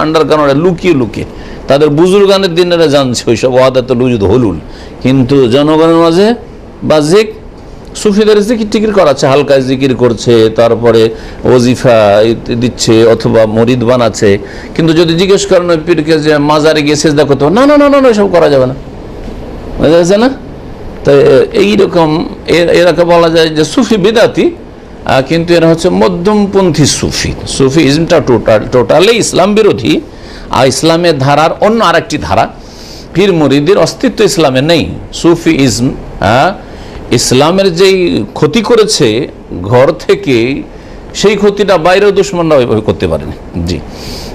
আন্ডারগ্রাউন্ডে লুকিয়ে তাদের বুজুর্গানের দিনেরা জানছে ওইসব ওয়াদাতুল উজুদ হলুল, কিন্তু জনগণের মাঝে বাহ্যিক সুফিদের জিকির করাচ্ছে, হালকা জিকির করছে, তারপরে ওজিফা দিচ্ছে অথবা মরিদ বানাচ্ছে। কিন্তু যদি জিজ্ঞেস করেন ওই পীরকে যে মাজারে গিয়ে সেজদা করতে হবে, না এসব করা যাবে না, বুঝা যাচ্ছে না? তো এইরকম এরাকে বলা যায় যে সুফি বিদাতি, কিন্তু এরা হচ্ছে মধ্যমপন্থী সুফি। সুফিজমটা টোটালি ইসলাম বিরোধী, আর ইসলামের ধারার অন্য আরেকটি ধারা, পীর মুরিদের অস্তিত্ব ইসলামে নেই। সুফিইজম ইসলামের যেই ক্ষতি করেছে ঘর থেকে, সেই ক্ষতিটা বাইরেও দুশ্মনরা ওইভাবে করতে পারেনি। জি,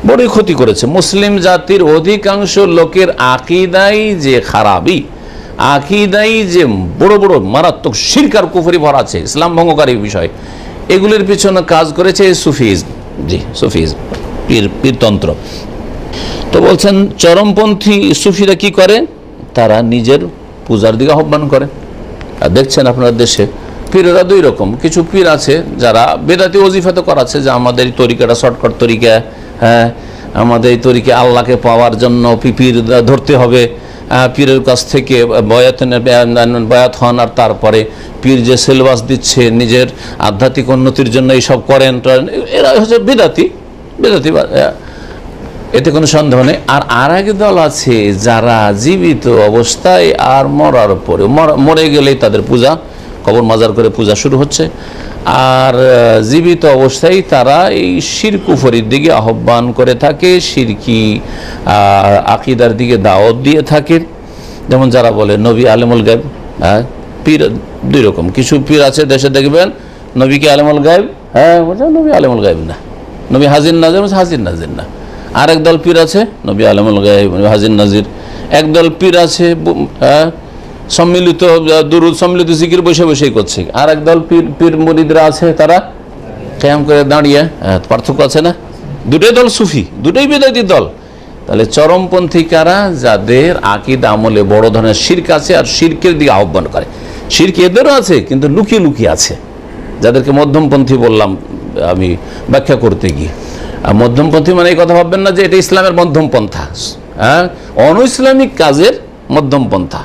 বড়ই ক্ষতি করেছে। মুসলিম জাতির অধিকাংশ লোকের আকিদাই যে খারাপই, আকিদাই যে বড় বড় মারাত্মক শিরক আর কুফরি ভরা আছে, ইসলাম ভঙ্গকারী বিষয়, এগুলির পিছনে কাজ করেছে সুফিইজম। জি, সুফিইজম, পীরতন্ত্র। তো বলছেন চরমপন্থী সুফিরা কি করে, তারা নিজের পূজার দিকে আহ্বান করে। আর দেখছেন আপনার দেশে পীরেরা দুই রকম, কিছু পীর আছে যারা বেদাতি ওজিফা তো করাচ্ছে যে আমাদের এই তরিকাটা শর্টকাট তরিকা, হ্যাঁ, আমাদের এই তরিকা আল্লাহকে পাওয়ার জন্য পীর ধরতে হবে, পীরের কাছ থেকে বয়াত হন, আর তারপরে পীর যে সিলেবাস দিচ্ছে নিজের আধ্যাত্মিক উন্নতির জন্য এইসব করেন, এরা হচ্ছে বেদাতি, এতে কোনো সন্দেহ নেই। আর এক দল আছে যারা জীবিত অবস্থায় আর মরার পরে, মরে গেলেই তাদের পূজা, কবর মাজার করে পূজা শুরু হচ্ছে, আর জীবিত অবস্থায় তারা এই শিরক কুফরির দিকে আহ্বান করে থাকে, শিরকি আকীদার দিকে দাওয়াত দিয়ে থাকে। যেমন যারা বলে নবী আলেমুল গায়ব, পীর দুই রকম, কিছু পীর আছে দেশে দেখবেন নবীকে আলেমুল গায়ব, হ্যাঁ, নবী আলেমুল গায়ব না, নবী হাজির নাজির না। আরেক দল পীর আছে নবী আলেমুল গায়ব, হাজির নাজির। একদল পীর আছে সম্মিলিত দুরুদ, সম্মিলিত জিকির বসেই করছে। আর একদল পীর মুরিদরা আছে তারা কিয়াম করে দাঁড়িয়ে, পার্থক্য আছে না? দুটোই দল সুফি, দুটোই বেদাতি দল। তাহলে চরমপন্থী কারা, যাদের আকীদা আমলে বড় ধরনের শিরক আছে আর শিরকের দিকে আহ্বান করে। শিরক এদেরও আছে কিন্তু লুকিয়ে আছে, যাদেরকে মধ্যমপন্থী বললাম আমি ব্যাখ্যা করতে গিয়ে। আর মধ্যমপন্থী মানে এই কথা ভাববেন না যে এটা ইসলামের মধ্যম পন্থা, হ্যাঁ, অনইসলামিক কাজের মধ্যম পন্থা।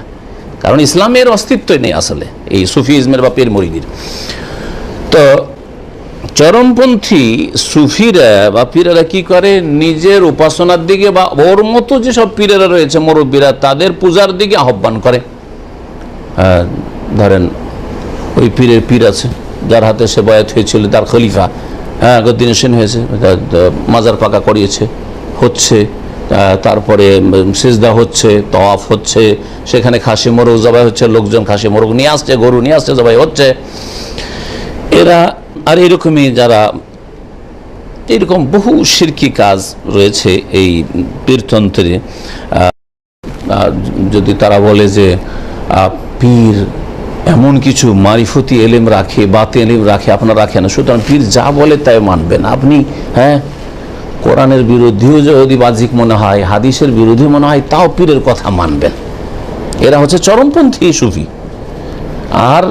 কারণ ইসলামের অস্তিত্বই নেই আসলে এই সুফিজমের বা পীর মুরিদির। তো চরমপন্থী সুফিরা বা পীরেরা কি করে, নিজের উপাসনার দিকে বা ওর মতো যেসব পীরেরা রয়েছে মুরব্বীরা তাদের পূজার দিকে আহ্বান করে। ধরেন ওই পীরের পীর আছে যার হাতে সে বয়াত হয়েছিল, তার খলিফা, হ্যাঁ, গদ্দিন হোসেন হয়েছে, মাজার পাকা করিয়েছে, হচ্ছে, তারপরে সিজদা হচ্ছে, তওয়াফ হচ্ছে, সেখানে খাসি মোরগ জবাই হচ্ছে, লোকজন খাসি মোরগ নিয়ে আসছে, গরু নিয়ে আসছে, জবাই হচ্ছে। এরা আর এরকমই যারা এরকম বহু শিরকি কাজ রয়েছে এই পীরতন্ত্রে। যদি তারা বলে যে পীর এমন কিছু মারিফতি এলেম রাখে, বাতে এলেম রাখে, আপনারা রাখে না, সুতরাং পীর যা বলে তাই মানবেন আপনি। হ্যাঁ, কোরআনের বিরোধীও যদি বাহ্যিক মনে হয়, হাদিসের বিরোধী মনে হয়, তাও পীরের কথা মানবেন। এরা হচ্ছে চরমপন্থী সুফি। আর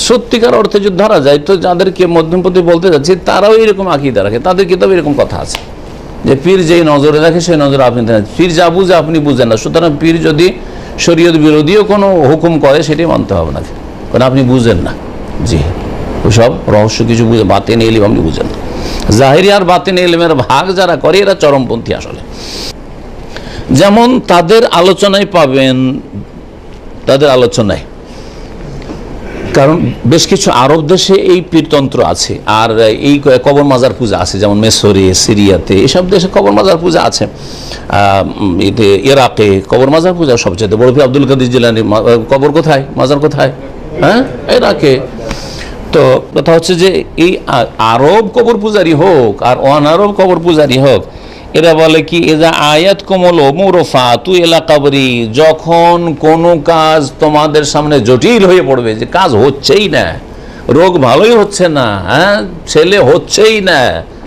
সত্যিকার অর্থে যদি ধরা যায় তো যাদেরকে মধ্যমপন্থী বলতে যাচ্ছে তারাও এরকম আকীদা রাখে, তাদের কিতাবে এরকম কথা আছে যে পীর যেই নজরে রাখে সেই নজরে আপনি দেন, পীর যা বুঝে আপনি বুঝেন না, সুতরাং পীর যদি শরীয়ত বিরোধীও কোনো হুকুম করে সেটি মানতে হবে না, কারণ আপনি বুঝেন না। জি, ওসব রহস্য কিছু বুঝে, বাতিন ইলম আপনি বুঝেন না। জাহেরি আর বাতিন ইলমের ভাগ যারা করে এরা চরমপন্থী আসলে। যেমন তাদের আলোচনায় পাবেন, তাদের আলোচনায়, কারণ বেশ কিছু আরব দেশে এই পীরতন্ত্র আছে আর এই কবর মাজার পূজা আছে, যেমন মেসরে, সিরিয়াতে, এসব দেশে কবর মাজার পূজা আছে। ইরাকে কবর মাজার পূজা সবচেয়ে বড় পীর আব্দুল কাদের জিলানীর কবর কোথায়, মাজার কোথায়? হ্যাঁ, ইরাকে। তো কথা হচ্ছে যে এই আরব কবর পূজারি হোক আর অনারব কবর পূজারি হোক, এরা বলে কি, এজা আয়াত কোমল মুরফা তু এলা কবরি, যখন কোনো কাজ তোমাদের সামনে জটিল হয়ে পড়বে, যে কাজ হচ্ছেই না, রোগ ভালোই হচ্ছে না, হ্যাঁ, ছেলে হচ্ছেই না,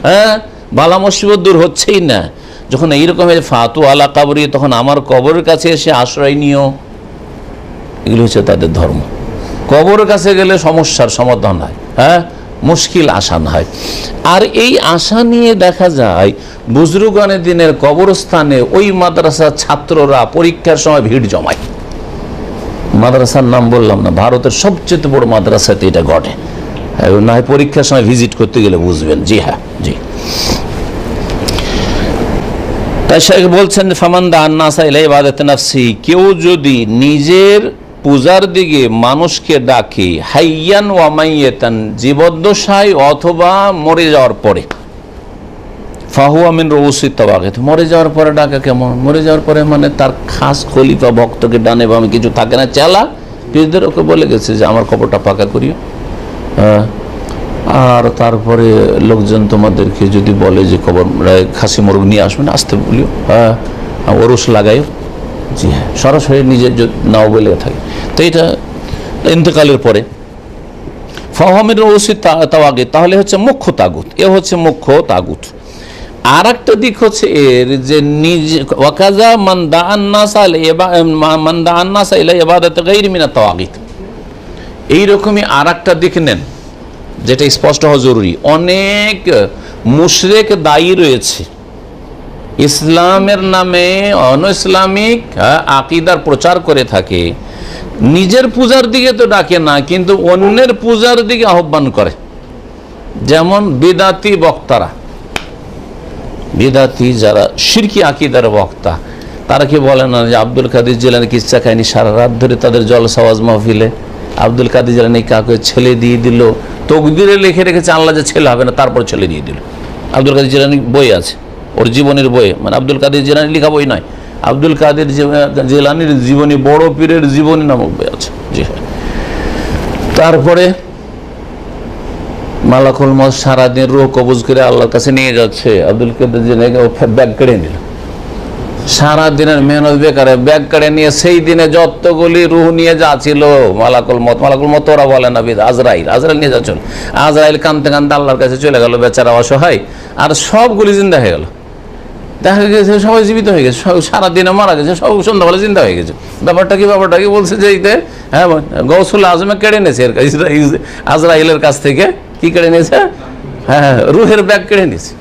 হ্যাঁ, বালা মুসিবত দূর হচ্ছেই না, যখন এইরকম ফাতু আলা কবরি, তখন আমার কবরের কাছে এসে আশ্রয় নিও। এগুলো হচ্ছে তাদের ধর্ম। কবরের কাছে গেলে সমস্যার সমাধান হয়, হ্যাঁ, মুশকিল আসান হয়। আর এই আশা নিয়ে দেখা যায় বুজরুগানের দিনের কবরস্থানে ওই মাদ্রাসার ছাত্ররা পরীক্ষার সময় ভিড় জমায়। মাদ্রাসার নাম বললাম না, ভারতের সবচেয়ে বড় মাদ্রাসাতে এটা ঘটে, না হয় পরীক্ষার সময় ভিজিট করতে গেলে বুঝবেন। জি হ্যাঁ, জি। তাই শেখ বলছেন ফামান্দা আন্নাসা ইলা ইবাদাতি নাফসি, কেউ যদি নিজের পূজার দিকে মানুষকে ডাকে, হাইয়ান ওয়া মাইয়াতান, জীবদ্দশায় অথবা মরে যাওয়ার পরে, ফাহুয়া মিন রউসিত তাওয়াগিত, মরে যাওয়ার পরে ডাকা কেমন? মরে যাওয়ার পরে মানে তার খাস খলিফা ভক্তকে ডানে বামে কিছু থাকে না, চেলা পীরদের ওকে বলে গেছে যে আমার কবরটা পাকা করিও, আর তারপরে লোকজন তোমাদেরকে যদি বলে যে কবর খাসি মোরগ নিয়ে আসবেন, আসতে বলিও, হ্যাঁ, ওরস লাগাইও। জি হ্যাঁ, সরাসরি নিজে নাও বলে থাকে। তো এটা ইন্তেকালের পরে ফাহমের রউসিত তাওয়াগিত, তাহলে হচ্ছে মুখ্য তাগুত, এ হচ্ছে মুখ্য তাগুত। আর একটা দিক হচ্ছে এর যে নিজে ওয়াকাজা মানদা আন্নাসা ইলা ইবাদাতি গায়রি মিনাত তাওয়াগিত, এইরকমই আর একটা দিক নেন যেটা স্পষ্ট হওয়া জরুরি। অনেক মুশরিক দায়ী রয়েছে, ইসলামের নামে অনইসলামিক আকীদার প্রচার করে থাকে, নিজের পূজার দিকে তো ডাকে না, কিন্তু অন্যের পূজার দিকে আহ্বান করে। যেমন বিদাতি বক্তারা, বিদাতি যারা শিরকি আকীদার বক্তা, তারা কি বলে না যে আব্দুল কাদের জিলানী কিচ্ছা কাহিনী সারা রাত ধরে তাদের জলসা ওয়াজ মাহফিলে আব্দুল কাদের জিলানী কাউকে ছেলে দিয়ে দিল, তকদিরে লিখে রেখেছে আল্লাহ যে ছেলে হবে না, তারপর ছেলে দিয়ে দিল। আব্দুল কাদের জিলানী বই আছে, ওর জীবনের বই, মানে আব্দুল কাদের জিলানী লেখা বই নয়, আব্দুল কাদের জিলানীর জীবনী, বড় পীরের জীবনী নামক বই আছে। জি হ্যাঁ। তারপরে মালাকুল মউত সারাদিন রূহ কবজ করে আল্লাহর কাছে নিয়ে যাচ্ছে, আব্দুল কাদের জিলানী ব্যাগ কেড়ে নিল, সারাদিনের মেহনত বেকারে ব্যাগ কেড়ে নিয়ে সেই দিনে যতগুলি রুহ নিয়ে যাচ্ছিল মালাকুল মউত ওরা বলে না আজরাইল নিয়ে যাচ্ছিল, আজরাইল কানতে কানতে আল্লাহর কাছে চলে গেল, বেচারা অসহায়, আর সবগুলি জিন্দা হয়ে গেল। দেখা গেছে সবাই জীবিত হয়ে গেছে, সারাদিনে মারা গেছে, সব সন্ধ্যাবেলা জিন্দা হয়ে গেছে। ব্যাপারটা কি বলছে যে হ্যাঁ, গৌসুল আজমে কেড়ে নিয়েছে আজরাইলের কাছ থেকে, কি কেড়ে নিয়েছে? হ্যাঁ, রুহের ব্যাগ কেড়ে নিয়েছে।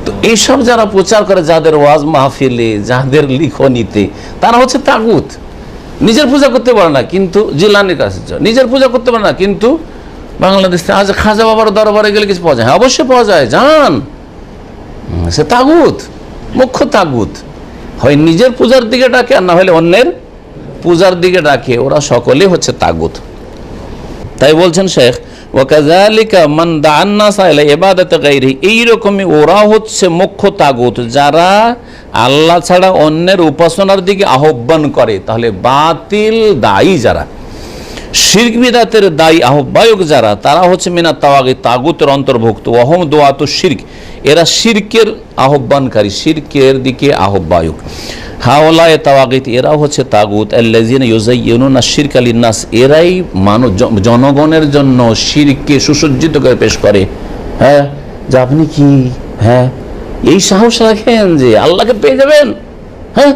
তো এইসব যারা প্রচার করে, যাদের ওয়াজ মাহফিলে, যাদের লিখনিতে, তারা হচ্ছে তাগুত। নিজের পূজা করতে পারে না, কিন্তু জিলানির কাছে নিজের পূজা করতে পারে না, কিন্তু বাংলাদেশে আজ খাজা বাবার দরবারে গেলে কিছু পাওয়া যায়? হ্যাঁ, অবশ্যই পাওয়া যায়, যান। সে তাগুত, মুখ্য তাগুত। হয় নিজের পূজার দিকে ডাকে, আর না হলে অন্যের পূজার দিকে ডাকে, ওরা সকলে হচ্ছে তাগুত। তাই বলছেন শেখ, ওয়াকাযালিকা মান দাআন নাস ইলা ইবাদাতি গায়রিহি, এইরকমই ওরা হচ্ছে মুখ্য তাগুত, যারা আল্লাহ ছাড়া অন্যের উপাসনার দিকে আহ্বান করে। তাহলে বাতিল দায়ী যারা, শিরক বিদআতের দায়ী আহ্বায়ক যারা, তারা হচ্ছে মিনাত তাওয়াগিত, তাগুতের অন্তর্ভুক্ত। ওয়াহুম দুআতু শিরক, এরা শিরকের আহ্বানকারী, শিরকের দিকে আহ্বায়ক। হাওলায়ে তাওয়াগিত, এরাও হচ্ছে তাগুত। আল্লাযিনা ইউযায়্যিনুনা শিরকা লিন-নাস, এরাই মানুষ জনগণের জন্য শিরককে সুসজ্জিত করে পেশ করে। হ্যাঁ, যে আপনি কি, হ্যাঁ এই সাহস রাখেন যে আল্লাহকে পেয়ে যাবেন? হ্যাঁ,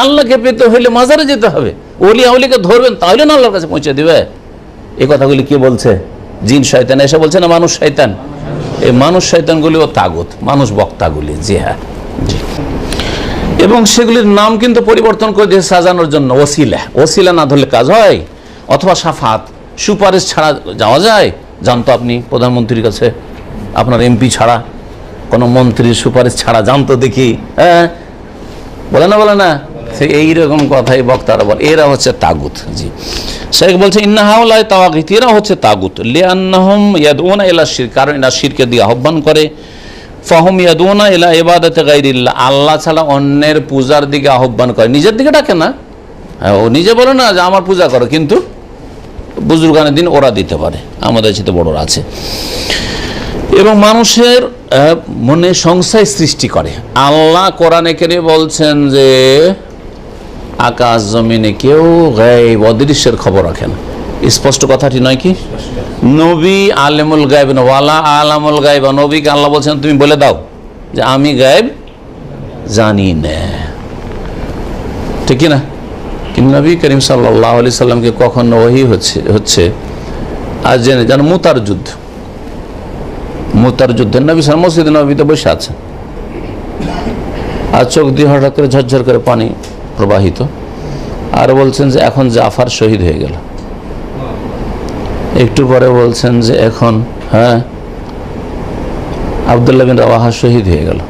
আল্লাহকে পেতে হইলে মাজারে যেতে হবে, ওলি আউলিকে ধরবেন, তাহলে না আল্লাহর কাছে পৌঁছে দিবে। এই কথাগুলি কে বলছে? জিন শয়তান এসে বলছে না মানুষ শয়তান? এই মানুষ শয়তানগুলিও তাগুত, মানুষ বক্তাগুলি। জি হ্যাঁ, জি। এবং সেগুলির নাম কিন্তু পরিবর্তন করে দিয়ে সাজানোর জন্য। ওসিলা, ওসিলা না ধরলে কাজ হয়? অথবা সাফাত, সুপারিশ ছাড়া যাওয়া যায়? জানতো আপনি প্রধানমন্ত্রীর কাছে, আপনার এমপি ছাড়া, কোনো মন্ত্রীর সুপারিশ ছাড়া জানতো দেখি? হ্যাঁ, বলে না, বলে না? এইরকম কথাই বক্তারা বলে, এরা হচ্ছে তাগুত। জি, শেখ বলছে ইন্না হাওলায়ে তাওয়াগিত, এরা হচ্ছে তাগুত। লিআন্নাহুম ইয়াদউনা ইলা শিরক, কারণ এরা শিরকের দিকে আহ্বান করে। ফাহুম ইয়াদউনা ইলা ইবাদাতি গায়রিল্লাহ, আল্লাহ ছাড়া অন্যের পূজার দিকে আহ্বান করে, নিজের দিকে ডাকে না। হ্যাঁ, ও নিজে বলে না যে আমার পূজা করো, কিন্তু বুজুর্গানের দিন ওরা দিতে পারে, আমাদের চেয়ে বড়রা আছে। এবং মানুষের মনে সংশয় সৃষ্টি করে। আল্লাহ কোরআনে কারিমে বলছেন যে আকাশ জমিনে কেউ গায়ব, অদৃশ্যের খবর রাখে না। স্পষ্ট কথাটি নয় কি? নবী আলেমুল গায়ব না, ওয়ালা আলামুল গায়ব। নবীকে আল্লাহ বলছেন তুমি বলে দাও যে আমি গায়ব জানি না, ঠিক না? কিন্তু নবী করিম সাল্লাল্লাহু আলাইহি সাল্লামকে কখনো ওহী হচ্ছে আজ জেনে যেন মুতার যুদ্ধ, মুতার যুদ্ধের নবী সাল্লাল্লাহু আলাইহি ওয়াসাল্লাম মসজিদে নববীতে বসে আছেন, আর চোখ দিয়ে হঠাৎ করে ঝরঝর করে পানি প্রবাহিত, আর বলছেন যে এখন জাফর শহীদ হয়ে গেল। একটু পরে বলছেন যে এখন হ্যাঁ আব্দুল্লাহ বিন রাওয়াহা শহীদ হয়ে গেল।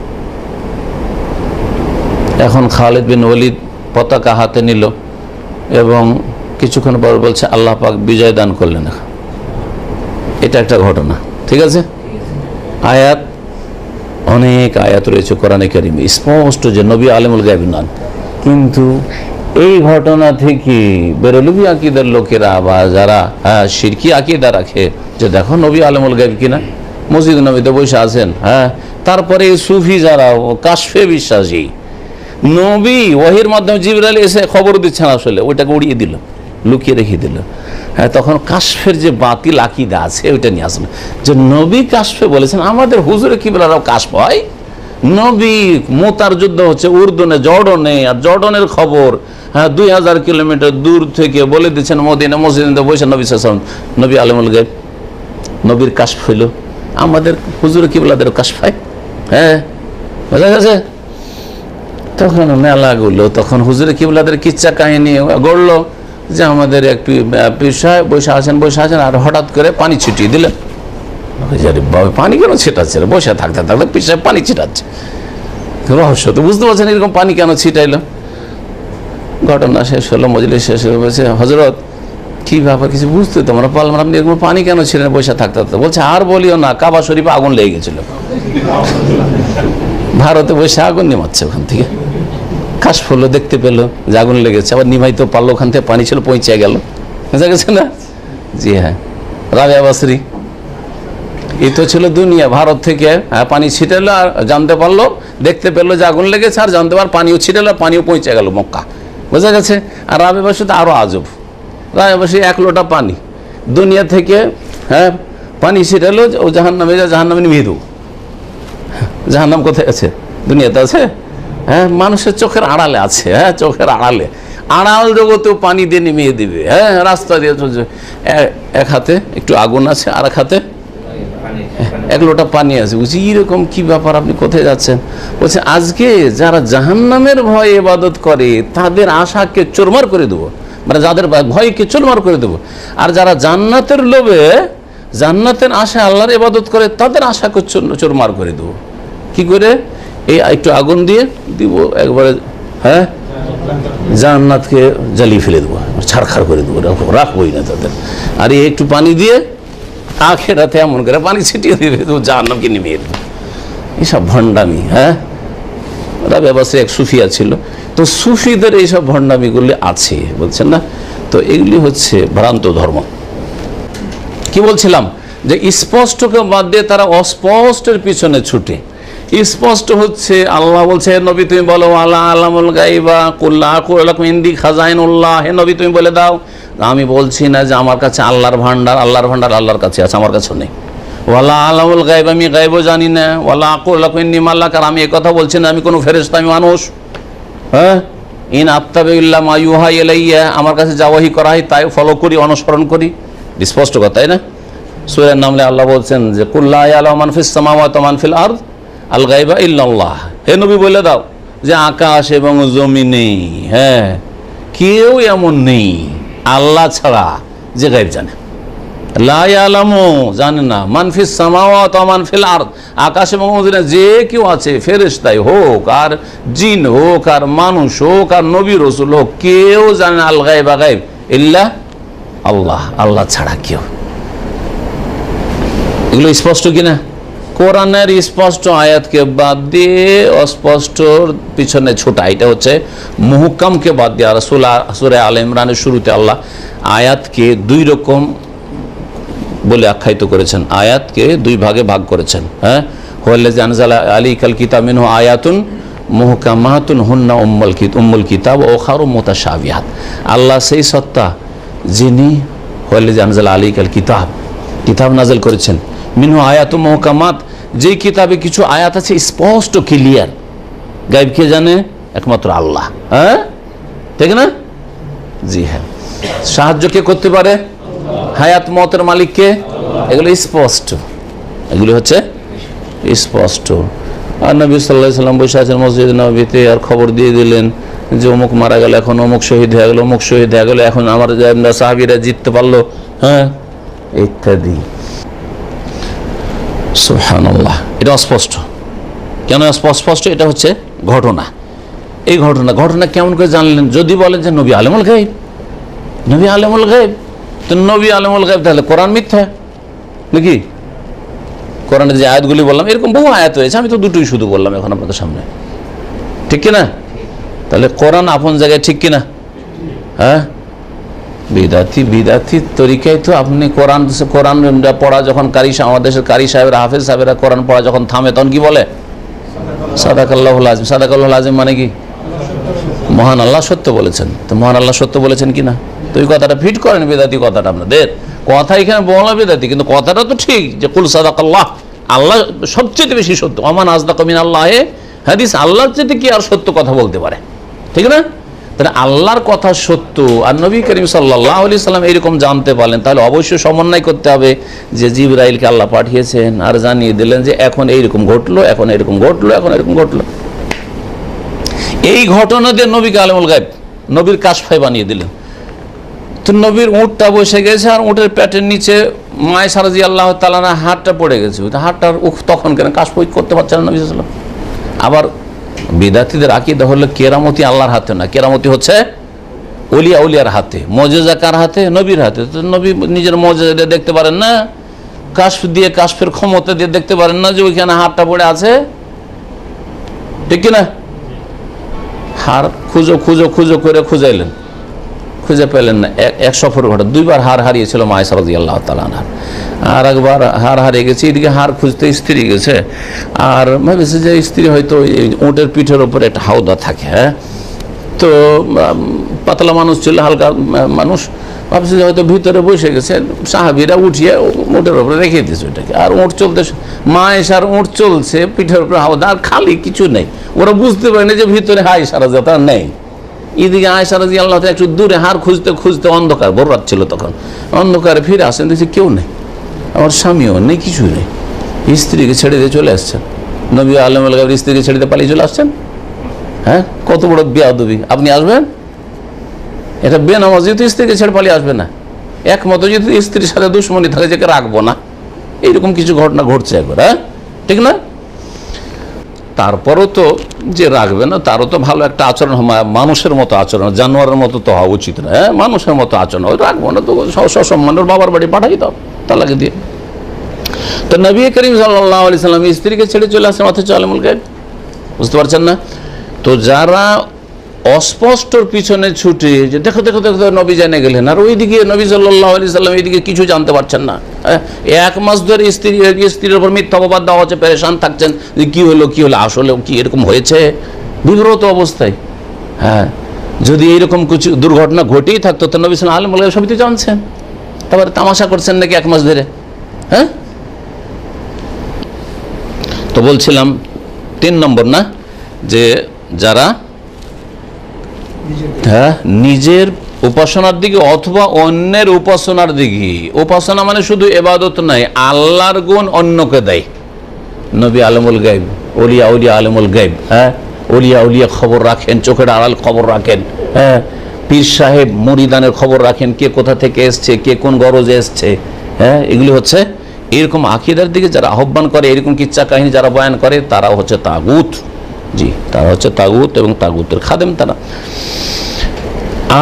এখন খালিদ বিন ওয়ালিদ পতাকা হাতে নিল এবং কিছুক্ষণ পর বলছে আল্লাহ পাক বিজয় দান করলেন। এটা একটা ঘটনা, ঠিক আছে? আয়াত, অনেক আয়াত রয়েছে কোরআনে কারিমে স্পষ্ট যে নবী আলেমুল গায়ব নন। কিন্তু এই ঘটনা থেকে বেরলভী আকীদার লোকেরা বা যারা শিরকি আকীদা রাখে যে দেখো নবী আলেমুল গায়ব কিনা, মসজিদ নবীতে বসে আছেন। হ্যাঁ, তারপরে সুফি যারা কাশফে বিশ্বাসী, নবী ওহির মাধ্যমে জিবরাইল এসে খবর দিচ্ছেন, আসলে ওইটাকে উড়িয়ে দিল, লুকিয়ে রেখে দিল। হ্যাঁ, তখন কাশফের যে বাতিল আকীদা আছে ওইটা নিয়ে আসলো যে নবী কাশফে বলেছেন, আমাদের হুজুরে কিবলারাও কাশফ হয়। নবী মুতার যুদ্ধ হচ্ছে উর্দুনে, জর্ডনে, আর জর্ডনের খবর 2000 কিলোমিটার দূর থেকে বলে দিচ্ছেন মদিনা মসজিদে বসে নবী সাল্লাল্লাহু আলাইহি ওয়াসাল্লাম, নবী আলেমুল গায়ব, নবীর কাশফ হইল। আমাদের হুজুরে কিবলাদের কাশফ হয়। হ্যাঁ, বোঝা গেছে? তখন মেলাগুলো, তখন হুজুরে কিবলাদের কিচ্ছা কাহিনী গড়লো যে আমাদের একটু পেশায় বসে আছেন আর হঠাৎ করে পানি ছিটিয়ে দিলেন। পানি কেন ছিটাচ্ছে? বসে থাকতে থাকতে পেশায় পানি ছিটাচ্ছে, রহস্য তো বুঝতে পারছেন এরকম পানি কেন ছিটাইল। ঘটনা শেষ হলো, মজলিস শেষ হয়ে বলছে হজরত কি ব্যাপার, কিছু বুঝতে তোমরা পারলাম না, আপনি এরকম পানি কেন ছিলেন বসে থাকতে থাকতে? বলছে আর বলিও না, কাবা শরীফে আগুন লেগে গেছিল, ভারতে বসে আগুন নিমাচ্ছে, ওখান থেকে কাশফ হলো, দেখতে পেলো যে আগুন লেগেছে, আবার নিভাইতে পারলো, ওখান থেকে পানি ছিল পৌঁছে গেল। বুঝা গেছে না? জি হ্যাঁ, রাবিয়া বাসরি, এই তো ছিল দুনিয়া। ভারত থেকে পানি ছিটালো আর জানতে পারলো, দেখতে পেলো যে আগুন লেগেছে, আর জানতে পার পানিও ছিটালো, পানিও পৌঁছে গেল মক্কা। বোঝা গেছে? আর রাবিয়া বাসরি তো আরো আজব, রাবিয়া বাসরি 1 লোটা পানি দুনিয়া থেকে পানি ছিটালো, ও জাহান্নামে যা, জাহান্নামে নিভিয়ে দেবো। জাহান্নাম কোথায় আছে? দুনিয়াতে আছে? হ্যাঁ, মানুষের চোখের আড়ালে আছে। হ্যাঁ, চোখের আড়ালে, আড়াল জগতেও পানি দিয়ে নিমিয়ে দিবে। হ্যাঁ, রাস্তা দিয়ে চলছে, এক হাতে একটু আগুন আছে, আর এক হাতে এক লোটা পানি আছে। বলছি এরকম কি ব্যাপার, আপনি কোথায় যাচ্ছেন? বলছে আজকে যারা জাহান্নামের ভয়ে ইবাদত করে তাদের আশাকে চোরমার করে দেবো, মানে যাদের ভয়কে চোরমার করে দেবো, আর যারা জান্নাতের লোভে জান্নাতের আশা আল্লাহর ইবাদত করে তাদের আশাকে চোরমার করে দেবো। কি করে? এই একটু আগুন দিয়ে দিব একবারে, হ্যাঁ, জান্নাতকে জ্বালিয়ে ফেলে দেবো, ছাড়খাড় করে দেবো, রাখবোই না তাদের। আর এই একটু পানি দিয়ে আখেরাতে এমন করে পানি ছিটিয়ে দিয়ে দেবো, জাহান্নামকে নিভিয়ে দেবো। এইসব ভণ্ডামি। হ্যাঁ, ওরা ব্যবসায়ী এক সুফিয়া ছিল, তো সুফিদের এইসব ভণ্ডামিগুলি আছে, বলছেন না? তো এগুলি হচ্ছে ভ্রান্ত ধর্ম। কি বলছিলাম? যে স্পষ্টকে বাদ দিয়ে তারা অস্পষ্টের পিছনে ছুটে। স্পষ্ট হচ্ছে আল্লাহ বলছে, নবী তুমি বলো আল্লাহ আলামুল গায়বা কুল্লা কুলাকুম ইনদি খাজাইনুল্লাহ, হে নবী তুমি বলে দাও আমি বলছি না যে আমার কাছে আল্লাহর ভান্ডার আল্লাহর কাছে আছে, আমার কাছে নেই। ওয়ালা আলামুল গায়ব, আমি গায়বও জানি না। ওয়ালা কুলাকুম ইন্নী মাল্লাক, আর আমি একথা বলছি না আমি কোনো ফেরেশতা, আমি মানুষ। হ্যাঁ, ইন আত্তাবি ইল্লা মা ইউহা ইলাইয়া, আমার কাছে যা ওহী করা হয় তাই ফলো করি, অনুসরণ করি। স্পষ্ট কথা, তাই না? সূরার নামে আল্লাহ বলছেন যে কুল লা ইয়ালামু মান ফিস সামাওয়াতি ওয়া মান ফিল আরদ আল গায়বা ইল্লাল্লাহ, হে নবী বলে দাও যে আকাশ এবং জমিনে, হ্যাঁ, কেউ এমন নেই আল্লাহ ছাড়া যে গায়ব জানে। লা ইয়ালামু, জানে না, মান ফিস সামাওয়াতি ওয়া মান ফিল আরদ, আকাশ এবং জমিনে যে কেউ আছে, ফেরেশতাই হোক আর জিন হোক আর মানুষ হোক আর নবী রাসূল হোক, কেউ জানে না আল গায়বা, গায়ব ইল্লা আল্লাহ, আল্লাহ ছাড়া কেউ। এগুলো স্পষ্ট কিনা? কোরআনের স্পষ্ট আয়াতকে বাদ দিয়ে অস্পষ্টর পিছনে ছোটা, এটা হচ্ছে মুহকামকে বাদ দিয়ে। আর সূরা আলে ইমরানের শুরুতে আল্লাহ আয়াতকে দুই রকম বলে আখ্যায়িত করেছেন, আয়াতকে দুই ভাগে ভাগ করেছেন। হ্যাঁ, হুয়াল্লাযী আনজালা আলাইকাল কিতাব মিনহু আয়াতুন মুহকামাতুন হুন্না উম্মুল কিতাব ওয়া উখারু মুতাশাবিহাত। আল্লাহ সেই সত্তা যিনি হুয়াল্লাযী আনজালা আলাইকাল কিতাব, কিতাব নাযিল করেছেন, মিনহু আয়াতুন মুহকামাত, যেই কিতাবে কিছু আয়াত আছে স্পষ্ট ক্লিয়ার। গায়ব কে জানে? একমাত্র আল্লাহ। হ্যাঁ, ঠিক না? জি হ্যাঁ। সাহায্য কে করতে পারে? হায়াত মতের মালিককে। এগুলো স্পষ্ট, এগুলি হচ্ছে স্পষ্ট। আর নবী সাল্লাল্লাহু আলাইহি ওয়াসাল্লাম বসে আছেন মসজিদ নববীতে, আর খবর দিয়ে দিলেন যে অমুক মারা গেল, এখন অমুক শহীদ হয়ে গেল, অমুক শহীদ হয়ে গেল, এখন আমার সাহাবীরা জিততে পারলো, হ্যাঁ, ইত্যাদি। সুবহানাল্লাহ, এটা অস্পষ্ট। কেন অস্পষ্ট? এটা হচ্ছে ঘটনা। এই ঘটনা কেমন করে জানলেন? যদি বলেন যে নবী আলেমুল গায়ব, নবী আলেমুল গায়ব, তো নবী আলেমুল গায়ব তাহলে কোরআন মিথ্যা নাকি? কোরআনের যে আয়াতগুলি বললাম, এরকম বহু আয়াত হয়েছে, আমি তো দুটোই শুধু বললাম এখন আপনাদের সামনে, ঠিক কিনা? তাহলে কোরআন আপন জায়গায়, ঠিক কিনা? হ্যাঁ, বিদাতি তরিকায় তো আপনি কোরআন পড়া যখন আমাদের দেশের কারি সাহেবরা, হাফেজ সাহেবরা কোরআন পড়া যখন থামে তখন কি বলে? সাদাকাল্লাহুল আযীম। সাদাকাল্লাহুল আযীম মানে কি? মহান আল্লাহ সত্য বলেছেন। তো মহান আল্লাহ সত্য বলেছেন কিনা? তো ওই কথাটা ফিট করেন বিদাতি কথাটা। আপনাদের কথা এখানে বলা বিদাতি, কিন্তু কথাটা তো ঠিক যে কুল সাদাকাল্লাহ, আল্লাহ সবচেয়ে বেশি সত্য। ওমান আসদাকু মিনাল্লাহি হাদিস, আল্লাহর চেয়ে কি আর সত্য কথা বলতে পারে, ঠিক না? তাহলে আল্লাহর কথা সত্য, আর নবী করিম সাল্লাল্লাহু আলাইহি সাল্লাম এইরকম জানতে পারলেন, তাহলে অবশ্যই সমন্বয় করতে হবে যে জিবরাইলকে আল্লাহ পাঠিয়েছেন আর জানিয়ে দিলেন যে এখন এইরকম ঘটলো, এখন এরকম ঘটলো, এখন এরকম ঘটলো। এই ঘটনা দিয়ে নবীকে আলেমুল গায়ব, নবীর কাশফাই বানিয়ে দিলেন। তো নবীর উঁটটা বসে গেছে, আর উঁটের পেটের নিচে মায়েশা রাদিয়াল্লাহু তাআলা হাতটা পড়ে গেছে। হাতটার তখন কেন কাশফাই করতে পারছেন না নবী সাল্লাল্লাহু আলাইহি ওয়াসাল্লাম। আবার বিদাতীদের আকীদা হলো কেরামতি আল্লাহর হাতে না, কেরামতি হচ্ছে উলিয়ার হাতে। মুজিজা কার হাতে? নবীর হাতে। তো নবী নিজের মুজিজা দেখতে পারেন না, কাশফের ক্ষমতা দিয়ে দেখতে পারেন না যে ওইখানে হাতটা পড়ে আছে, ঠিক কিনা? হার খুঁজো করে খুঁজাইলেন, খুঁজে পেলেন না। এক সফর ঘটে দুইবার হার হারিয়েছিল মায়েশা রাদিয়াল্লাহু তাআলা আনহা। আর একবার হার হারিয়ে গেছে, এদিকে হার খুঁজতে স্ত্রী গেছে, আর ভেবেছে যে স্ত্রী হয়তো উটের পিঠের ওপরে একটা হাওদা থাকে, হ্যাঁ, তো পাতলা মানুষ ছিল, হালকা মানুষ, ভাবছে যে হয়তো ভিতরে বসে গেছে। সাহাবীরা উঠিয়ে উটের ওপরে রেখে দিয়েছে ওইটাকে, আর উট চলতে, মায়েশার উট চলছে, পিঠের উপরে হাওদা, আর খালি কিছু নেই। ওরা বুঝতে পারেনি যে ভিতরে আয়েশা রাদিয়াল্লাহু তাআলা নেই। এদিকে আয়েশা রাদিয়াল্লাহু তাআলা একটু দূরে হার খুঁজতে অন্ধকার, ভোর রাত ছিল তখন, অন্ধকারে ফিরে আসেন, দেখছি কেউ নেই, আমার স্বামীও নেই, কিছুই নেই। স্ত্রীকে ছেড়ে দিয়ে চলে আসছেন, নবী আলমুল গায়েবের স্ত্রীকে ছেড়ে দিয়ে পালিয়ে চলে আসছেন। হ্যাঁ, কত বড় বেয়াদবি! আপনি আসবেন, এটা বেনামাজি তো স্ত্রীকে ছেড়ে পালিয়ে আসবে না। একমত যদি স্ত্রীর সাথে দুশ্মনী থাকে যে রাখবো না, এইরকম কিছু ঘটনা ঘটছে একবার। হ্যাঁ, ঠিক না? তারপরও তো যে রাখবে না তারও তো ভালো একটা আচরণ, মানুষের মতো আচরণ, জানোয়ারের মতো তো হওয়া উচিত না। হ্যাঁ, মানুষের মতো আচরণ, ওই রাখবো না তো সসম্মানের বাবার বাড়ি পাঠাই দাও তালাকে দিয়ে। তো নবী করিম সাল্লাল্লাহু আলাইহি সাল্লাম স্ত্রীকে ছেড়ে চলে আসেন, অথচ আলেমুল গায়েব। বুঝতে পারছেন না? তো যারা অস্পষ্টর পিছনে ছুটে যে দেখো দেখো দেখো নবী জেনে গেলেন, আর ওইদিকে নবী সাল্লাল্লাহু আলাইহি সাল্লাম এইদিকে কিছু জানতে পারছেন না। এক মাস ধরে স্ত্রীর উপর মিথ্যা অপবাদ দেওয়া হচ্ছে, পেরেশান থাকছেন যে কি হলো কি হলো, আসলে কি এরকম হয়েছে, বিব্রত অবস্থায়। হ্যাঁ, যদি এইরকম কিছু দুর্ঘটনা ঘটেই থাকতো তো নবী সাল্লাল্লাহু আলাইহি ওয়াসাল্লাম সবই তো জানছেন, তারপরে তামাশা করছেন নাকি এক মাস ধরে? হ্যাঁ, তো বলছিলাম 3 নম্বর না, যে যারা নিজের উপাসনার দিকে অথবা অন্যের উপাসনার দিকে, উপাসনা মানে শুধু ইবাদত নয়, আল্লাহর গুণ অন্যকে দেয়। নবী আলমুল গায়েব, ওলিয়া উলিয়া আলমুল গায়েব। হ্যাঁ, ওলিয়া উলিয়া খবর রাখেন, চোখের আড়াল খবর রাখেন। হ্যাঁ, পীর সাহেব মুরিদানের খবর রাখেন, কে কোথা থেকে এসছে, কে কোন গরজে এসছে। হ্যাঁ, এগুলি হচ্ছে এরকম আকিদার দিকে যারা আহ্বান করে, এরকম কিচ্ছা কাহিনী যারা বয়ান করে, তারা হচ্ছে তাগুত। জি, তারা হচ্ছে তাগুত এবং তাগুতের খাদেম তারা।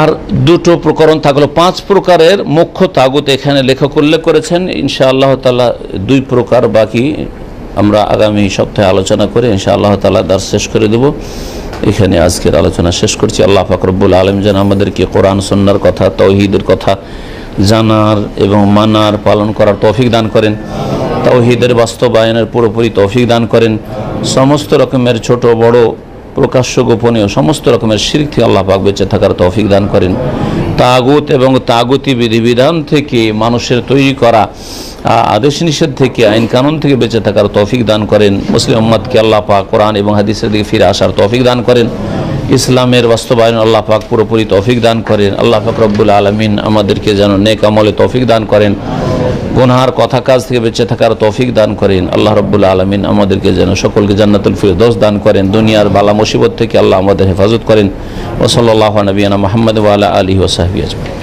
আর 2টো প্রকরণ থাকলো, 5 প্রকারের মুখ্য তাগুত এখানে লেখক উল্লেখ করেছেন। ইনশাআল্লাহ তাআলা 2 প্রকার বাকি আমরা আগামী সপ্তাহে আলোচনা করে ইনশাআল্লাহ তাআলা দার্স শেষ করে দেব। এখানে আজকের আলোচনা শেষ করছি। আল্লাহ পাক রব্বুল আলামিন যেন আমাদেরকে কোরআন সুন্নাহর কথা, তাওহীদের কথা জানার এবং মানার, পালন করার তৌফিক দান করেন, তাওহীদের বাস্তবায়নের পুরোপুরি তৌফিক দান করেন। সমস্ত রকমের ছোট বড়, প্রকাশ্য গোপনীয় সমস্ত রকমের শিরক থেকে আল্লাহ পাক বেঁচে থাকার তৌফিক দান করেন। তাগুত এবং তাগুতি বিধিবিধান থেকে, মানুষের তৈরি করা আদেশ নিষেধ থেকে, আইন কানুন থেকে বেঁচে থাকার তৌফিক দান করেন। মুসলিম উম্মতকে আল্লাহ পাক কোরআন এবং হাদিসের দিকে ফিরে আসার তৌফিক দান করেন। ইসলামের বাস্তবায়ন আল্লাহ পাক পুরোপুরি তৌফিক দান করেন। আল্লাহ পাক রব্বুল আলামিন আমাদেরকে যেন নেক আমলে তৌফিক দান করেন, গুনার কথা কাজ থেকে বেঁচে থাকার তৌফিক দান করেন। আল্লাহ রব্বুল আলামিন আমাদেরকে যেন সকলকে জান্নাতুল ফিরদৌস দান করেন। দুনিয়ার বালা মুসিবত থেকে আল্লাহ আমাদের হেফাজত করেন। ওয়া সাল্লাল্লাহু আলা নবিয়িনা মুহাম্মদ ওয়া আলা আলিহি ওয়া সাহবিহি আজমাইন।